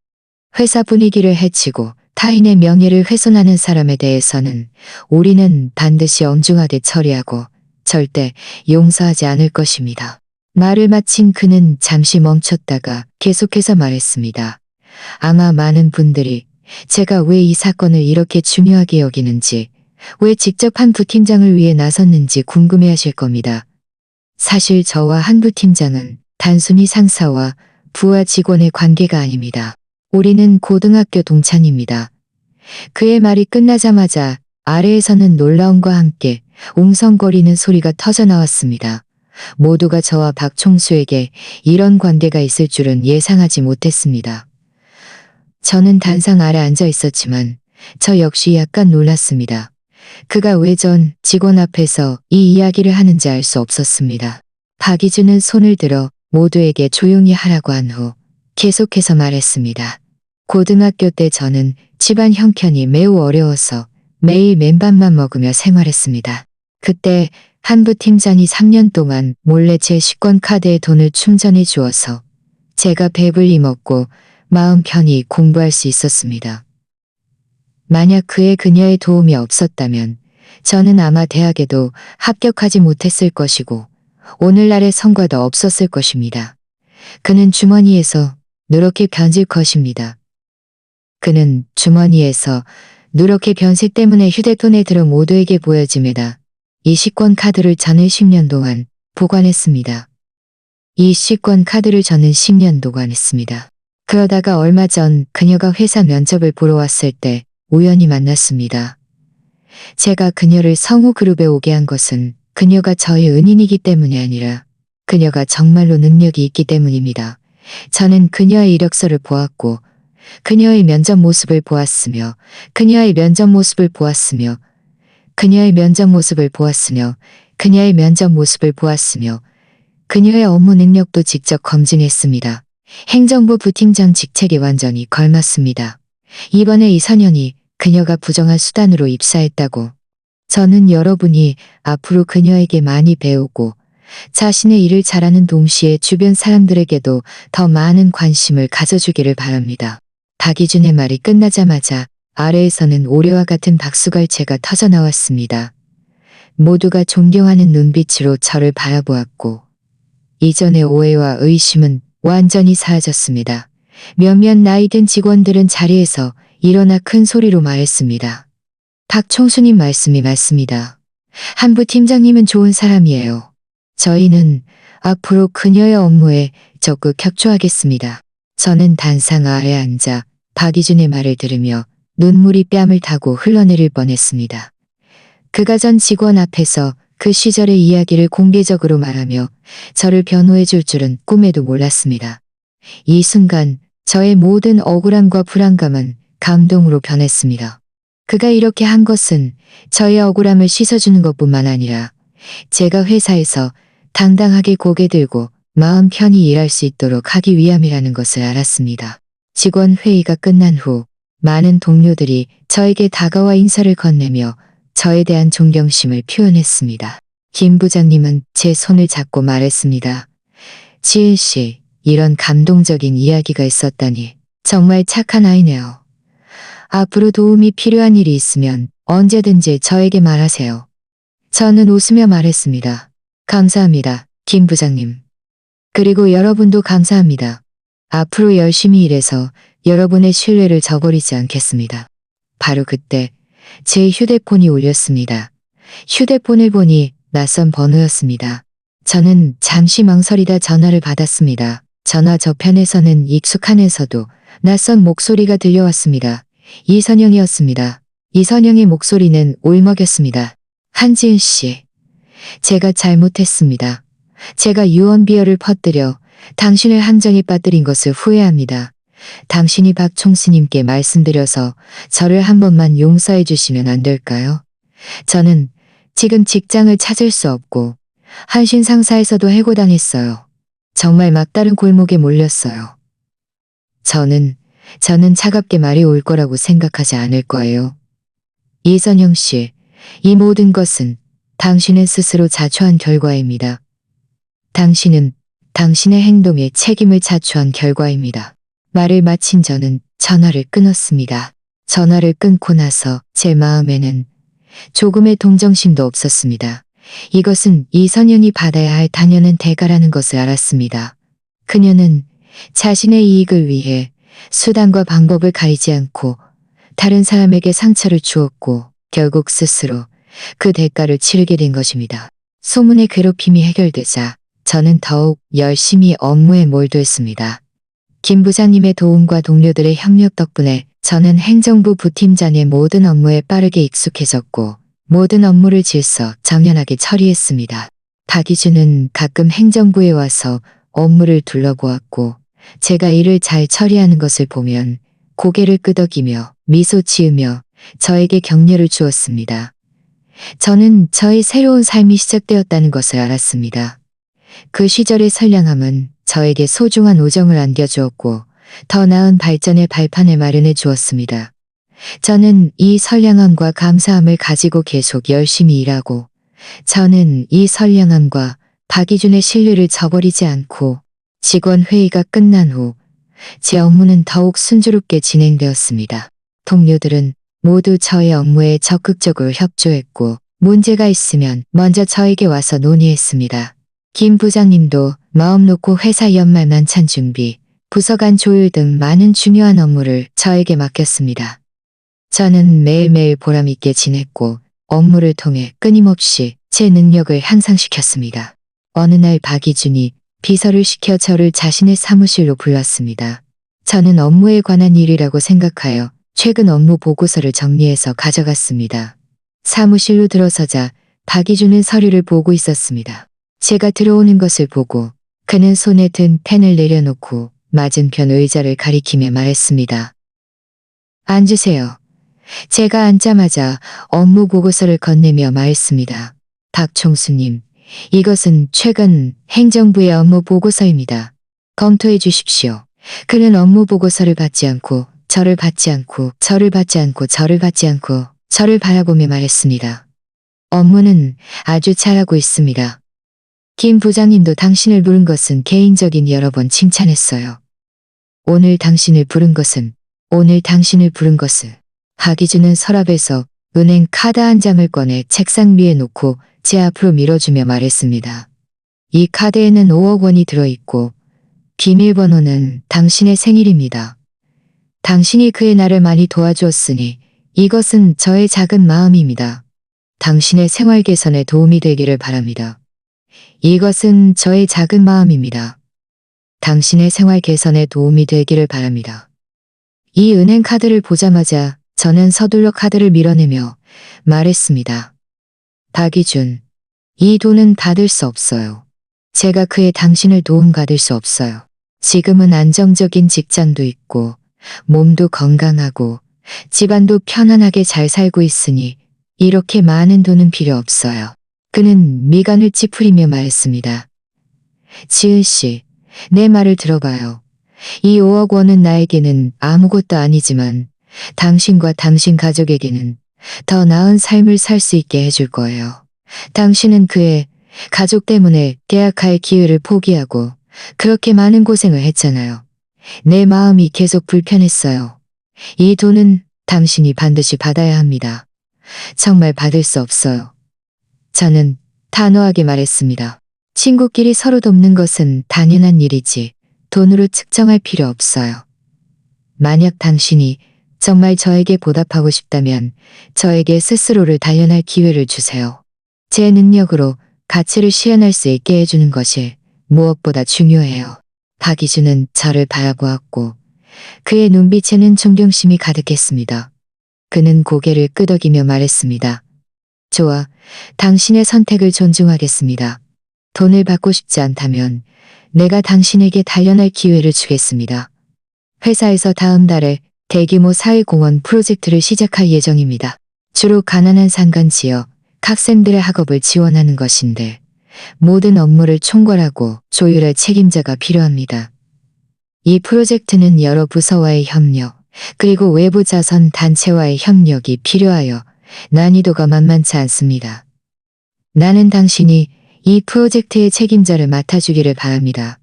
회사 분위기를 해치고 타인의 명예를 훼손하는 사람에 대해서는 우리는 반드시 엄중하게 처리하고 절대 용서하지 않을 것입니다. 말을 마친 그는 잠시 멈췄다가 계속해서 말했습니다. 아마 많은 분들이 제가 왜 이 사건을 이렇게 중요하게 여기는지, 왜 직접 한 부팀장을 위해 나섰는지 궁금해하실 겁니다. 사실 저와 한 부팀장은 단순히 상사와 부하 직원의 관계가 아닙니다. 우리는 고등학교 동창입니다. 그의 말이 끝나자마자 아래에서는 놀라움과 함께 웅성거리는 소리가 터져나왔습니다. 모두가 저와 박총수에게 이런 관계가 있을 줄은 예상하지 못했습니다. 저는 단상 아래 앉아 있었지만 저 역시 약간 놀랐습니다. 그가 왜 전 직원 앞에서 이 이야기를 하는지 알 수 없었습니다. 박희준은 손을 들어 모두에게 조용히 하라고 한 후 계속해서 말했습니다. 고등학교 때 저는 집안 형편이 매우 어려워서 매일 맨밥만 먹으며 생활했습니다. 그때 한 부팀장이 3년 동안 몰래 제 식권 카드에 돈을 충전해 주어서 제가 배불리 먹고 마음 편히 공부할 수 있었습니다. 만약 그녀의 도움이 없었다면 저는 아마 대학에도 합격하지 못했을 것이고 오늘날의 성과도 없었을 것입니다. 그는 주머니에서 누렇게 변질 것입니다. 그는 주머니에서 누렇게 변질 때문에 휴대폰에 들어 모두에게 보여집니다. 이 식권 카드를 저는 10년 동안 보관했습니다. 이 식권 카드를 저는 10년 보관했습니다. 그러다가 얼마 전 그녀가 회사 면접을 보러 왔을 때 우연히 만났습니다. 제가 그녀를 성우그룹에 오게 한 것은 그녀가 저의 은인이기 때문이 아니라 그녀가 정말로 능력이 있기 때문입니다. 저는 그녀의 이력서를 보았고 그녀의 면접 모습을 보았으며 그녀의 면접 모습을 보았으며 그녀의 면접 모습을 보았으며 그녀의 면접 모습을 보았으며 그녀의 업무 능력도 직접 검증했습니다. 행정부 부팀장 직책에 완전히 걸맞습니다. 이번에 이선현이 그녀가 부정한 수단으로 입사했다고. 저는 여러분이 앞으로 그녀에게 많이 배우고 자신의 일을 잘하는 동시에 주변 사람들에게도 더 많은 관심을 가져주기를 바랍니다. 박희준의 말이 끝나자마자 아래에서는 오래와 같은 박수갈채가 터져나왔습니다. 모두가 존경하는 눈빛으로 저를 바라보았고 이전의 오해와 의심은 완전히 사라졌습니다. 몇몇 나이 든 직원들은 자리에서 일어나 큰 소리로 말했습니다. 박총수님 말씀이 맞습니다. 한부 팀장님은 좋은 사람이에요. 저희는 앞으로 그녀의 업무에 적극 협조하겠습니다. 저는 단상 아래 앉아 박희준의 말을 들으며 눈물이 뺨을 타고 흘러내릴 뻔했습니다. 그가 전 직원 앞에서 그 시절의 이야기를 공개적으로 말하며 저를 변호해 줄 줄은 꿈에도 몰랐습니다. 이 순간 저의 모든 억울함과 불안감은 감동으로 변했습니다. 그가 이렇게 한 것은 저의 억울함을 씻어주는 것뿐만 아니라 제가 회사에서 당당하게 고개 들고 마음 편히 일할 수 있도록 하기 위함이라는 것을 알았습니다. 직원 회의가 끝난 후 많은 동료들이 저에게 다가와 인사를 건네며 저에 대한 존경심을 표현했습니다. 김 부장님은 제 손을 잡고 말했습니다. 지은 씨, 이런 감동적인 이야기가 있었다니 정말 착한 아이네요. 앞으로 도움이 필요한 일이 있으면 언제든지 저에게 말하세요. 저는 웃으며 말했습니다. 감사합니다, 김 부장님. 그리고 여러분도 감사합니다. 앞으로 열심히 일해서 여러분의 신뢰를 저버리지 않겠습니다. 바로 그때 제 휴대폰이 울렸습니다. 휴대폰을 보니 낯선 번호였습니다. 저는 잠시 망설이다 전화를 받았습니다. 전화 저편에서는 익숙하면서도 낯선 목소리가 들려왔습니다. 이선영이었습니다. 이선영의 목소리는 울먹였습니다. 한지은 씨, 제가 잘못했습니다. 제가 유언비어를 퍼뜨려 당신을 함정에 빠뜨린 것을 후회합니다. 당신이 박총수님께 말씀드려서 저를 한 번만 용서해 주시면 안 될까요? 저는 지금 직장을 찾을 수 없고 한신 상사에서도 해고당했어요. 정말 막다른 골목에 몰렸어요. 저는 차갑게 말이 올 거라고 생각하지 않을 거예요. 이선영 씨, 이 모든 것은 당신은 스스로 자초한 결과입니다. 당신은 당신의 행동에 책임을 자초한 결과입니다. 말을 마친 저는 전화를 끊었습니다. 전화를 끊고 나서 제 마음에는 조금의 동정심도 없었습니다. 이것은 이선영이 받아야 할 당연한 대가라는 것을 알았습니다. 그녀는 자신의 이익을 위해 수단과 방법을 가리지 않고 다른 사람에게 상처를 주었고 결국 스스로 그 대가를 치르게 된 것입니다. 소문의 괴롭힘이 해결되자 저는 더욱 열심히 업무에 몰두했습니다. 김 부장님의 도움과 동료들의 협력 덕분에 저는 행정부 부팀장 내 모든 업무에 빠르게 익숙해졌고 모든 업무를 질서 정연하게 처리했습니다. 박이준은 가끔 행정부에 와서 업무를 둘러보았고 제가 일을 잘 처리하는 것을 보면 고개를 끄덕이며 미소 지으며 저에게 격려를 주었습니다. 저는 저의 새로운 삶이 시작되었다는 것을 알았습니다. 그 시절의 선량함은 저에게 소중한 우정을 안겨주었고 더 나은 발전의 발판을 마련해 주었습니다. 저는 이 선량함과 감사함을 가지고 계속 열심히 일하고 저는 이 선량함과 박이준의 신뢰를 저버리지 않고 직원 회의가 끝난 후 제 업무는 더욱 순조롭게 진행되었습니다. 동료들은 모두 저의 업무에 적극적으로 협조했고 문제가 있으면 먼저 저에게 와서 논의했습니다. 김 부장님도 마음 놓고 회사 연말 만찬 준비, 부서 간 조율 등 많은 중요한 업무를 저에게 맡겼습니다. 저는 매일매일 보람있게 지냈고 업무를 통해 끊임없이 제 능력을 향상시켰습니다. 어느 날 박이준이 비서를 시켜 저를 자신의 사무실로 불렀습니다. 저는 업무에 관한 일이라고 생각하여 최근 업무 보고서를 정리해서 가져갔습니다. 사무실로 들어서자 박이준은 서류를 보고 있었습니다. 제가 들어오는 것을 보고 그는 손에 든 펜을 내려놓고 맞은편 의자를 가리키며 말했습니다. 앉으세요. 제가 앉자마자 업무 보고서를 건네며 말했습니다. 박총수님, 이것은 최근 행정부의 업무 보고서입니다. 검토해 주십시오. 그는 업무 보고서를 받지 않고 저를 받지 않고 저를 받지 않고 저를 받지 않고 저를 바라보며 말했습니다. 업무는 아주 잘하고 있습니다. 김 부장님도 당신을 부른 것은 개인적인 여러 번 칭찬했어요. 오늘 당신을 부른 것은 박이준은 서랍에서 은행 카드 한 장을 꺼내 책상 위에 놓고 제 앞으로 밀어주며 말했습니다. 이 카드에는 5억 원이 들어있고 비밀번호는 당신의 생일입니다. 당신이 그의 나를 많이 도와주었으니 이것은 저의 작은 마음입니다. 당신의 생활 개선에 도움이 되기를 바랍니다. 이것은 저의 작은 마음입니다. 당신의 생활 개선에 도움이 되기를 바랍니다. 이 은행 카드를 보자마자 저는 서둘러 카드를 밀어내며 말했습니다. 박이준, 이 돈은 받을 수 없어요. 제가 그의 당신을 도움받을 수 없어요. 지금은 안정적인 직장도 있고 몸도 건강하고 집안도 편안하게 잘 살고 있으니 이렇게 많은 돈은 필요 없어요. 그는 미간을 찌푸리며 말했습니다. 지은 씨, 내 말을 들어봐요. 이 5억 원은 나에게는 아무것도 아니지만 당신과 당신 가족에게는 더 나은 삶을 살 수 있게 해줄 거예요. 당신은 그의 가족 때문에 계약할 기회를 포기하고 그렇게 많은 고생을 했잖아요. 내 마음이 계속 불편했어요. 이 돈은 당신이 반드시 받아야 합니다. 정말 받을 수 없어요. 저는 단호하게 말했습니다. 친구끼리 서로 돕는 것은 당연한 일이지 돈으로 측정할 필요 없어요. 만약 당신이 정말 저에게 보답하고 싶다면 저에게 스스로를 단련할 기회를 주세요. 제 능력으로 가치를 시현할 수 있게 해주는 것이 무엇보다 중요해요. 박이준은 저를 바라보았고 그의 눈빛에는 존경심이 가득했습니다. 그는 고개를 끄덕이며 말했습니다. 좋아, 당신의 선택을 존중하겠습니다. 돈을 받고 싶지 않다면 내가 당신에게 단련할 기회를 주겠습니다. 회사에서 다음 달에 대규모 사회공헌 프로젝트를 시작할 예정입니다. 주로 가난한 산간 지역 학생들의 학업을 지원하는 것인데 모든 업무를 총괄하고 조율할 책임자가 필요합니다. 이 프로젝트는 여러 부서와의 협력, 그리고 외부 자선 단체와의 협력이 필요하여 난이도가 만만치 않습니다. 나는 당신이 이 프로젝트의 책임자를 맡아주기를 바랍니다.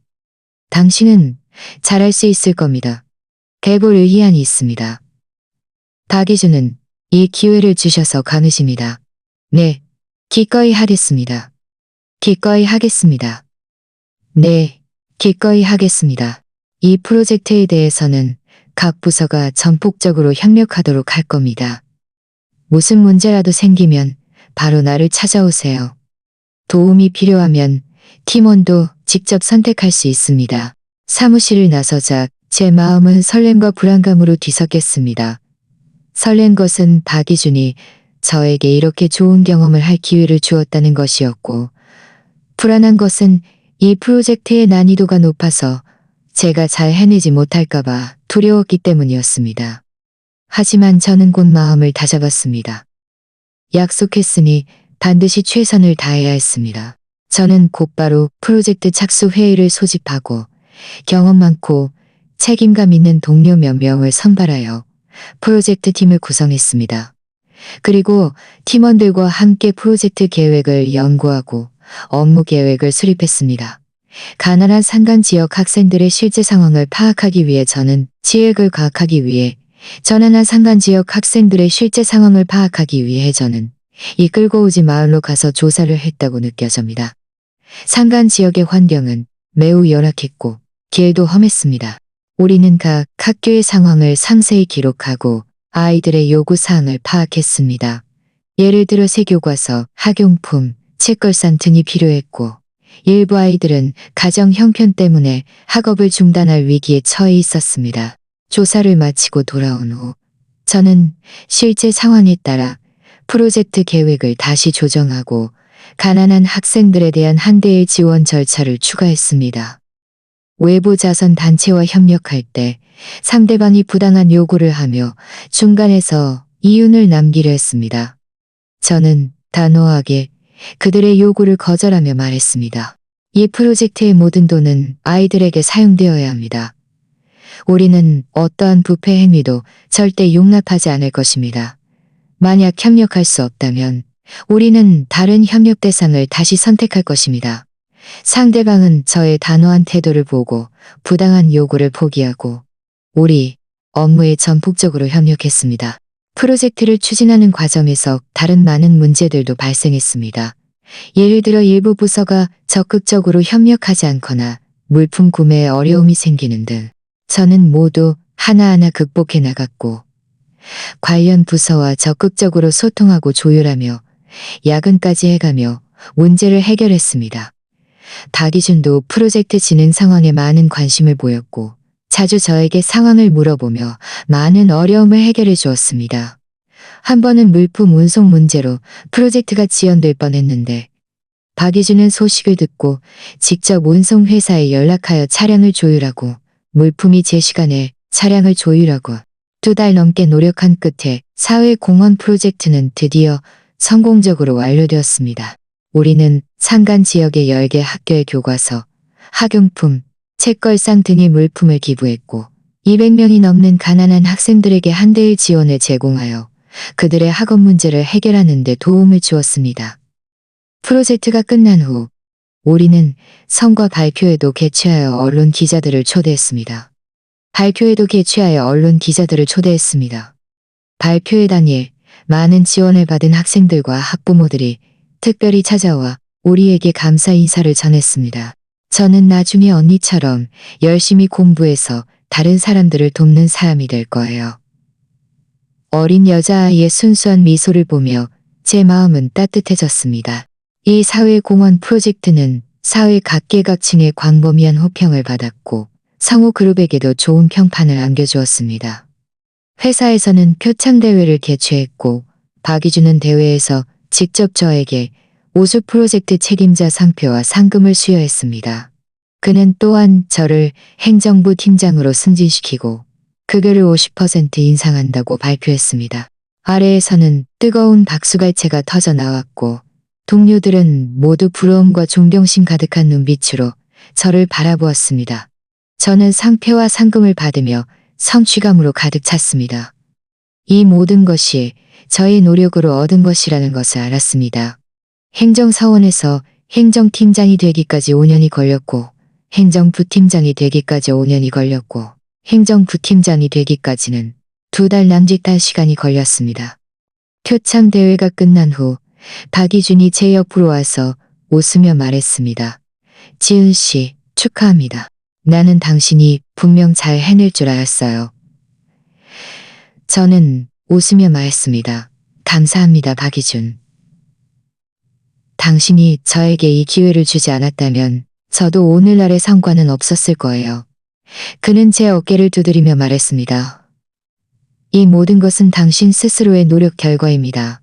당신은 잘할 수 있을 겁니다. 해볼 의향이 있습니다. 박이준은 이 기회를 주셔서 감사합니다. 네, 기꺼이 하겠습니다. 기꺼이 하겠습니다. 네, 기꺼이 하겠습니다. 이 프로젝트에 대해서는 각 부서가 전폭적으로 협력하도록 할 겁니다. 무슨 문제라도 생기면 바로 나를 찾아오세요. 도움이 필요하면 팀원도 직접 선택할 수 있습니다. 사무실을 나서자 제 마음은 설렘과 불안감으로 뒤섞였습니다. 설렌 것은 박이준이 저에게 이렇게 좋은 경험을 할 기회를 주었다는 것이었고, 불안한 것은 이 프로젝트의 난이도가 높아서 제가 잘 해내지 못할까봐 두려웠기 때문이었습니다. 하지만 저는 곧 마음을 다잡았습니다. 약속했으니 반드시 최선을 다해야 했습니다. 저는 곧바로 프로젝트 착수 회의를 소집하고 경험 많고 책임감 있는 동료 몇 명을 선발하여 프로젝트 팀을 구성했습니다. 그리고 팀원들과 함께 프로젝트 계획을 연구하고 업무 계획을 수립했습니다. 가난한 산간 지역 학생들의 실제 상황을 파악하기 위해 가난한 산간 지역 학생들의 실제 상황을 파악하기 위해 저는 이끌고 오지 마을로 가서 조사를 했다고 느껴집니다. 산간 지역의 환경은 매우 열악했고 길도 험했습니다. 우리는 각 학교의 상황을 상세히 기록하고 아이들의 요구사항을 파악했습니다. 예를 들어 새 교과서, 학용품, 책걸상 등이 필요했고 일부 아이들은 가정 형편 때문에 학업을 중단할 위기에 처해 있었습니다. 조사를 마치고 돌아온 후 저는 실제 상황에 따라 프로젝트 계획을 다시 조정하고 가난한 학생들에 대한 한대의 지원 절차를 추가했습니다. 외부 자선 단체와 협력할 때 상대방이 부당한 요구를 하며 중간에서 이윤을 남기려 했습니다. 저는 단호하게 그들의 요구를 거절하며 말했습니다. 이 프로젝트의 모든 돈은 아이들에게 사용되어야 합니다. 우리는 어떠한 부패 행위도 절대 용납하지 않을 것입니다. 만약 협력할 수 없다면 우리는 다른 협력 대상을 다시 선택할 것입니다. 상대방은 저의 단호한 태도를 보고 부당한 요구를 포기하고 우리 업무에 전폭적으로 협력했습니다. 프로젝트를 추진하는 과정에서 다른 많은 문제들도 발생했습니다. 예를 들어 일부 부서가 적극적으로 협력하지 않거나 물품 구매에 어려움이 생기는 등 저는 모두 하나하나 극복해 나갔고 관련 부서와 적극적으로 소통하고 조율하며 야근까지 해가며 문제를 해결했습니다. 박이준도 프로젝트 진행 상황에 많은 관심을 보였고 자주 저에게 상황을 물어보며 많은 어려움을 해결해 주었습니다. 한 번은 물품 운송 문제로 프로젝트가 지연될 뻔했는데 박이준은 소식을 듣고 직접 운송회사에 연락하여 차량을 조율하고 물품이 제 시간에 차량을 조율하고 2달 넘게 노력한 끝에 사회공헌 프로젝트는 드디어 성공적으로 완료되었습니다. 우리는 산간 지역의 10개 학교의 교과서, 학용품, 책걸상 등의 물품을 기부했고 200명이 넘는 가난한 학생들에게 한대의 지원을 제공하여 그들의 학업 문제를 해결하는 데 도움을 주었습니다. 프로젝트가 끝난 후 우리는 성과 발표회도 개최하여 언론 기자들을 초대했습니다. 발표회 당일 많은 지원을 받은 학생들과 학부모들이 특별히 찾아와 우리에게 감사 인사를 전했습니다. 저는 나중에 언니처럼 열심히 공부해서 다른 사람들을 돕는 사람이 될 거예요. 어린 여자아이의 순수한 미소를 보며 제 마음은 따뜻해졌습니다. 이 사회공헌 프로젝트는 사회 각계각층의 광범위한 호평을 받았고 성우그룹에게도 좋은 평판을 안겨주었습니다. 회사에서는 표창대회를 개최했고 박이준은 대회에서 직접 저에게 우수 프로젝트 책임자 상표와 상금을 수여했습니다. 그는 또한 저를 행정부 팀장으로 승진시키고 급여를 50% 인상한다고 발표했습니다. 아래에서는 뜨거운 박수갈채가 터져 나왔고 동료들은 모두 부러움과 존경심 가득한 눈빛으로 저를 바라보았습니다. 저는 상패와 상금을 받으며 성취감으로 가득 찼습니다. 이 모든 것이 저의 노력으로 얻은 것이라는 것을 알았습니다. 행정사원에서 행정팀장이 되기까지 5년이 걸렸고 행정부팀장이 되기까지 5년이 걸렸고 행정부팀장이 되기까지는 2달 남짓한 시간이 걸렸습니다. 표창대회가 끝난 후 박이준이 제 옆으로 와서 웃으며 말했습니다. 지은 씨, 축하합니다. 나는 당신이 분명 잘 해낼 줄 알았어요. 저는 웃으며 말했습니다. 감사합니다, 박이준. 당신이 저에게 이 기회를 주지 않았다면 저도 오늘날의 성과는 없었을 거예요. 그는 제 어깨를 두드리며 말했습니다. 이 모든 것은 당신 스스로의 노력 결과입니다.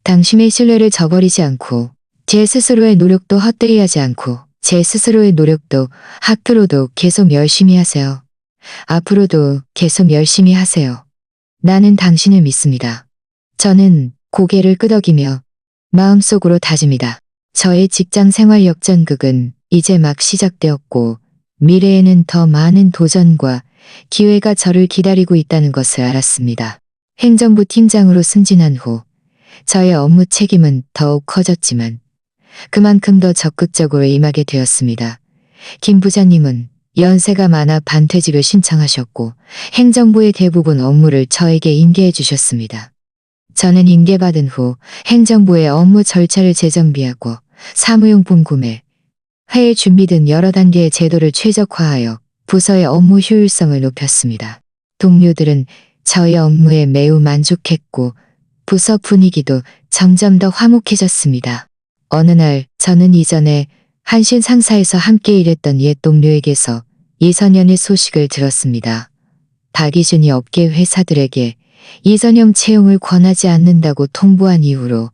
당신의 신뢰를 저버리지 않고 제 스스로의 노력도 헛되이 하지 않고 제 스스로의 노력도 앞으로도 계속 열심히 하세요. 앞으로도 계속 열심히 하세요. 나는 당신을 믿습니다. 저는 고개를 끄덕이며 마음속으로 다짐이다. 저의 직장 생활 역전극은 이제 막 시작되었고 미래에는 더 많은 도전과 기회가 저를 기다리고 있다는 것을 알았습니다. 행정부 팀장으로 승진한 후 저의 업무 책임은 더욱 커졌지만 그만큼 더 적극적으로 임하게 되었습니다. 김 부장님은 연세가 많아 반퇴직을 신청하셨고 행정부의 대부분 업무를 저에게 인계해 주셨습니다. 저는 인계받은 후 행정부의 업무 절차를 재정비하고 사무용품 구매, 회의 준비 등 여러 단계의 제도를 최적화하여 부서의 업무 효율성을 높였습니다. 동료들은 저의 업무에 매우 만족했고 부서 분위기도 점점 더 화목해졌습니다. 어느 날 저는 이전에 한신 상사에서 함께 일했던 옛 동료에게서 이선현의 소식을 들었습니다. 박이준이 업계 회사들에게 이선영 채용을 권하지 않는다고 통보한 이후로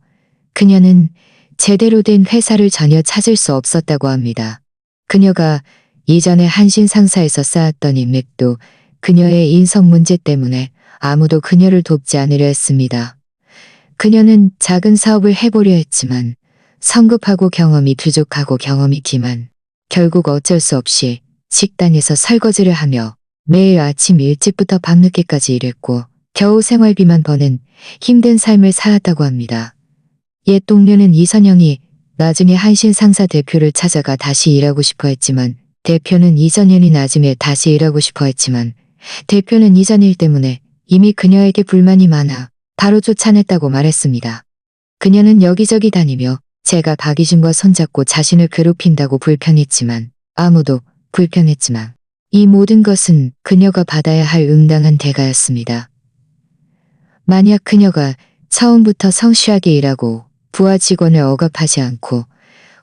그녀는 제대로 된 회사를 전혀 찾을 수 없었다고 합니다. 그녀가 이전에 한신 상사에서 쌓았던 인맥도 그녀의 인성 문제 때문에 아무도 그녀를 돕지 않으려 했습니다. 그녀는 작은 사업을 해보려 했지만 성급하고 경험이 부족하고 경험이 기만 결국 어쩔 수 없이 식당에서 설거지를 하며 매일 아침 일찍부터 밤늦게까지 일했고 겨우 생활비만 버는 힘든 삶을 살았다고 합니다. 옛 동료는 이선영이 나중에 한신 상사 대표를 찾아가 다시 일하고 싶어 했지만 대표는 이선현이 나중에 다시 일하고 싶어 했지만 대표는 이전 일 때문에 이미 그녀에게 불만이 많아 바로 쫓아냈다고 말했습니다. 그녀는 여기저기 다니며 제가 박이준과 손잡고 자신을 괴롭힌다고 불평했지만 이 모든 것은 그녀가 받아야 할 응당한 대가였습니다. 만약 그녀가 처음부터 성실하게 일하고 부하 직원을 억압하지 않고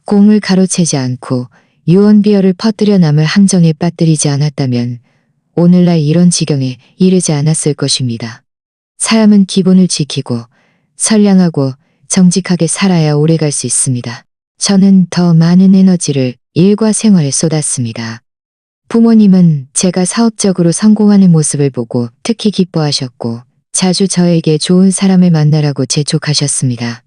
공을 가로채지 않고 유언비어를 퍼뜨려 남을 함정에 빠뜨리지 않았다면 오늘날 이런 지경에 이르지 않았을 것입니다. 사람은 기본을 지키고 선량하고 정직하게 살아야 오래갈 수 있습니다. 저는 더 많은 에너지를 일과 생활에 쏟았습니다. 부모님은 제가 사업적으로 성공하는 모습을 보고 특히 기뻐하셨고 자주 저에게 좋은 사람을 만나라고 재촉하셨습니다.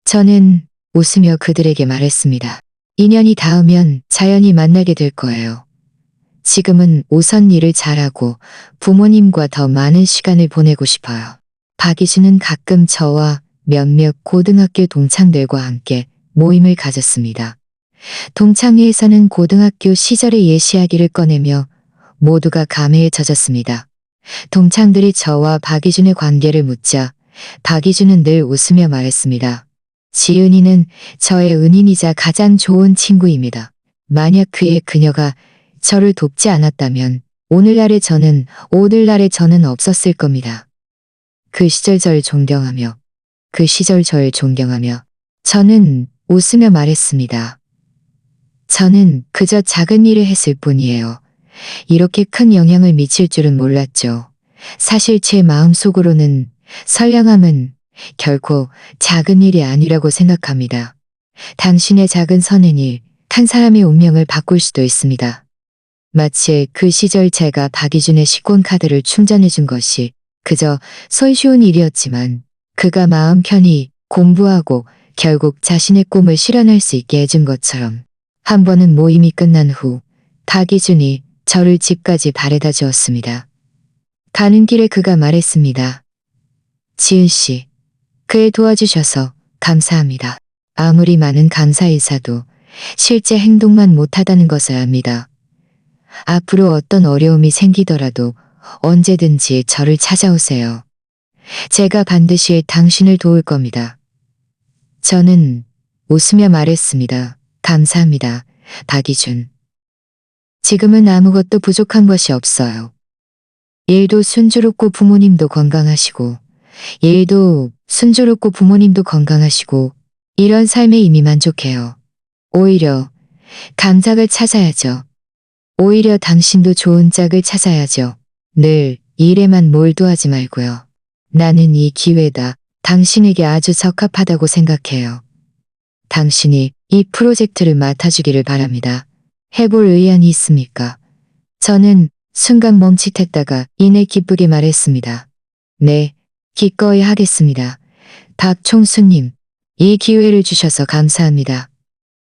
저는 웃으며 그들에게 말했습니다. 인연이 닿으면 자연히 만나게 될 거예요. 지금은 우선 일을 잘하고 부모님과 더 많은 시간을 보내고 싶어요. 박이준은 가끔 저와 몇몇 고등학교 동창들과 함께 모임을 가졌습니다. 동창회에서는 고등학교 시절의 옛 이야기를 꺼내며 모두가 감회에 젖었습니다. 동창들이 저와 박이준의 관계를 묻자 박이준은 늘 웃으며 말했습니다. 지은이는 저의 은인이자 가장 좋은 친구입니다. 만약 그녀가 저를 돕지 않았다면 오늘날의 저는 없었을 겁니다. 그 시절 절 존경하며 저는 웃으며 말했습니다. 저는 그저 작은 일을 했을 뿐이에요. 이렇게 큰 영향을 미칠 줄은 몰랐죠. 사실 제 마음속으로는 선량함은 결코 작은 일이 아니라고 생각합니다. 당신의 작은 선한 일, 한 사람의 운명을 바꿀 수도 있습니다. 마치 그 시절 제가 박이준의 식권 카드를 충전해 준 것이 그저 손쉬운 일이었지만 그가 마음 편히 공부하고 결국 자신의 꿈을 실현할 수 있게 해준 것처럼 한 번은 모임이 끝난 후 박이준이 저를 집까지 바래다 주었습니다. 가는 길에 그가 말했습니다. 지은 씨, 그애 도와주셔서 감사합니다. 아무리 많은 감사 인사도 실제 행동만 못하다는 것을 압니다. 앞으로 어떤 어려움이 생기더라도 언제든지 저를 찾아오세요. 제가 반드시 당신을 도울 겁니다. 저는 웃으며 말했습니다. 감사합니다, 박이준. 지금은 아무것도 부족한 것이 없어요. 일도 순조롭고 부모님도 건강하시고 이런 삶에 이미 만족해요. 오히려 감작을 찾아야죠. 오히려 당신도 좋은 짝을 찾아야죠. 늘 일에만 몰두하지 말고요. 나는 이 기회가 당신에게 아주 적합하다고 생각해요. 당신이 이 프로젝트를 맡아주기를 바랍니다. 해볼 의향이 있습니까? 저는 순간 멈칫했다가 이내 기쁘게 말했습니다. 네, 기꺼이 하겠습니다. 박 총수님, 이 기회를 주셔서 감사합니다.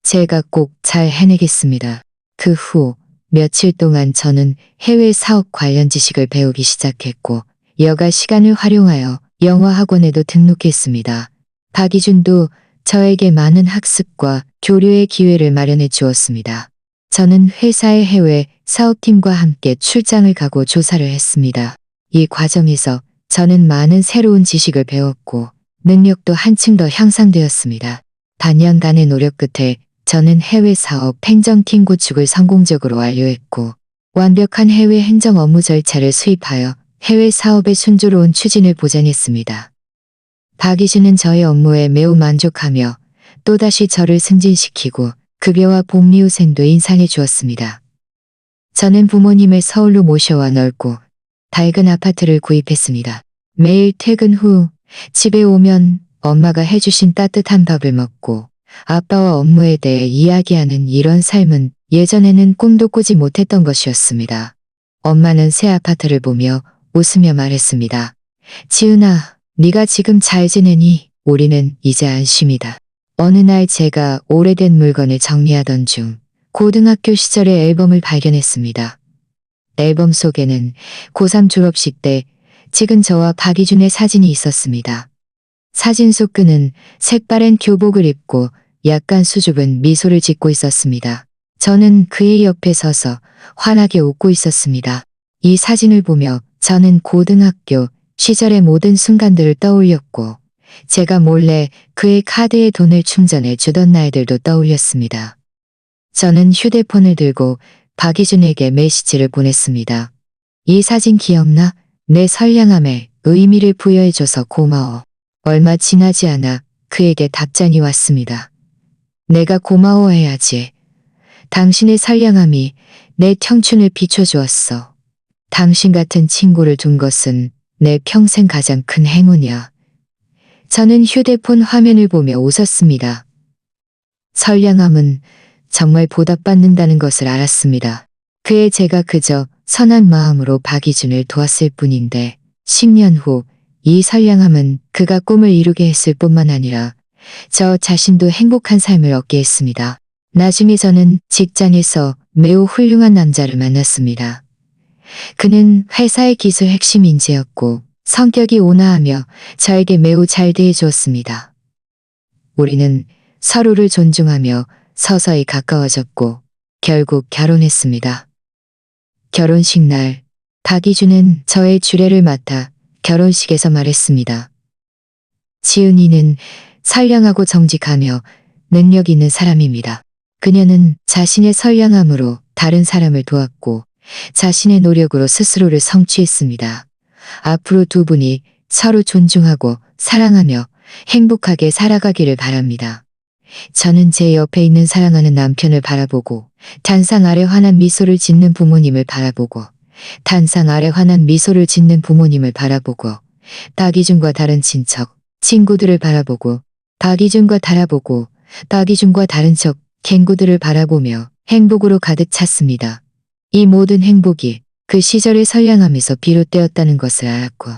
제가 꼭 잘 해내겠습니다. 그 후 며칠 동안 저는 해외 사업 관련 지식을 배우기 시작했고 여가 시간을 활용하여 영어 학원에도 등록했습니다. 박이준도 저에게 많은 학습과 교류의 기회를 마련해 주었습니다. 저는 회사의 해외 사업팀과 함께 출장을 가고 조사를 했습니다. 이 과정에서 저는 많은 새로운 지식을 배웠고 능력도 한층 더 향상되었습니다. 반년간의 노력 끝에 저는 해외 사업 행정팀 구축을 성공적으로 완료했고 완벽한 해외 행정 업무 절차를 수립하여 해외 사업의 순조로운 추진을 보장했습니다. 박이준은 저의 업무에 매우 만족하며 또다시 저를 승진시키고 급여와 복리후생도 인상해 주었습니다. 저는 부모님을 서울로 모셔와 넓고 밝은 아파트를 구입했습니다. 매일 퇴근 후 집에 오면 엄마가 해주신 따뜻한 밥을 먹고 아빠와 업무에 대해 이야기하는 이런 삶은 예전에는 꿈도 꾸지 못했던 것이었습니다. 엄마는 새 아파트를 보며 웃으며 말했습니다. 지은아, 네가 지금 잘 지내니? 우리는 이제 안심이다. 어느 날 제가 오래된 물건을 정리하던 중 고등학교 시절의 앨범을 발견했습니다. 앨범 속에는 고3 졸업식 때 찍은 저와 박이준의 사진이 있었습니다. 사진 속 그는 색바랜 교복을 입고 약간 수줍은 미소를 짓고 있었습니다. 저는 그의 옆에 서서 환하게 웃고 있었습니다. 이 사진을 보며 저는 고등학교 시절의 모든 순간들을 떠올렸고 제가 몰래 그의 카드에 돈을 충전해 주던 날들도 떠올렸습니다. 저는 휴대폰을 들고 박이준에게 메시지를 보냈습니다. 이 사진 기억나? 내 선량함에 의미를 부여해줘서 고마워. 얼마 지나지 않아 그에게 답장이 왔습니다. 내가 고마워해야지. 당신의 선량함이 내 청춘을 비춰주었어. 당신 같은 친구를 둔 것은 내 평생 가장 큰 행운이야. 저는 휴대폰 화면을 보며 웃었습니다. 선량함은 정말 보답받는다는 것을 알았습니다. 그에 제가 그저 선한 마음으로 박이준을 도왔을 뿐인데 10년 후 이 선량함은 그가 꿈을 이루게 했을 뿐만 아니라 저 자신도 행복한 삶을 얻게 했습니다. 나중에 저는 직장에서 매우 훌륭한 남자를 만났습니다. 그는 회사의 기술 핵심 인재였고 성격이 온화하며 저에게 매우 잘 대해주었습니다. 우리는 서로를 존중하며 서서히 가까워졌고 결국 결혼했습니다. 결혼식 날 박이준은 저의 주례를 맡아 결혼식에서 말했습니다. 지은이는 선량하고 정직하며 능력 있는 사람입니다. 그녀는 자신의 선량함으로 다른 사람을 도왔고 자신의 노력으로 스스로를 성취했습니다. 앞으로 두 분이 서로 존중하고 사랑하며 행복하게 살아가기를 바랍니다. 저는 제 옆에 있는 사랑하는 남편을 바라보고 단상 아래 환한 미소를 짓는 부모님을 바라보고 단상 아래 환한 미소를 짓는 부모님을 바라보고 박이준과 다른 친척, 친구들을 바라보고 박이준과 달아보고 박이준과 다른 척, 갱구들을 바라보며 행복으로 가득 찼습니다. 이 모든 행복이 그 시절의 선량함에서 비롯되었다는 것을 알았고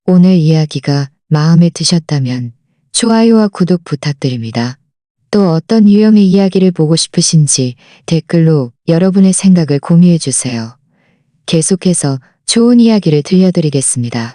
오늘 이야기가 마음에 드셨다면 좋아요와 구독 부탁드립니다. 또 어떤 유형의 이야기를 보고 싶으신지 댓글로 여러분의 생각을 공유해 주세요. 계속해서 좋은 이야기를 들려드리겠습니다.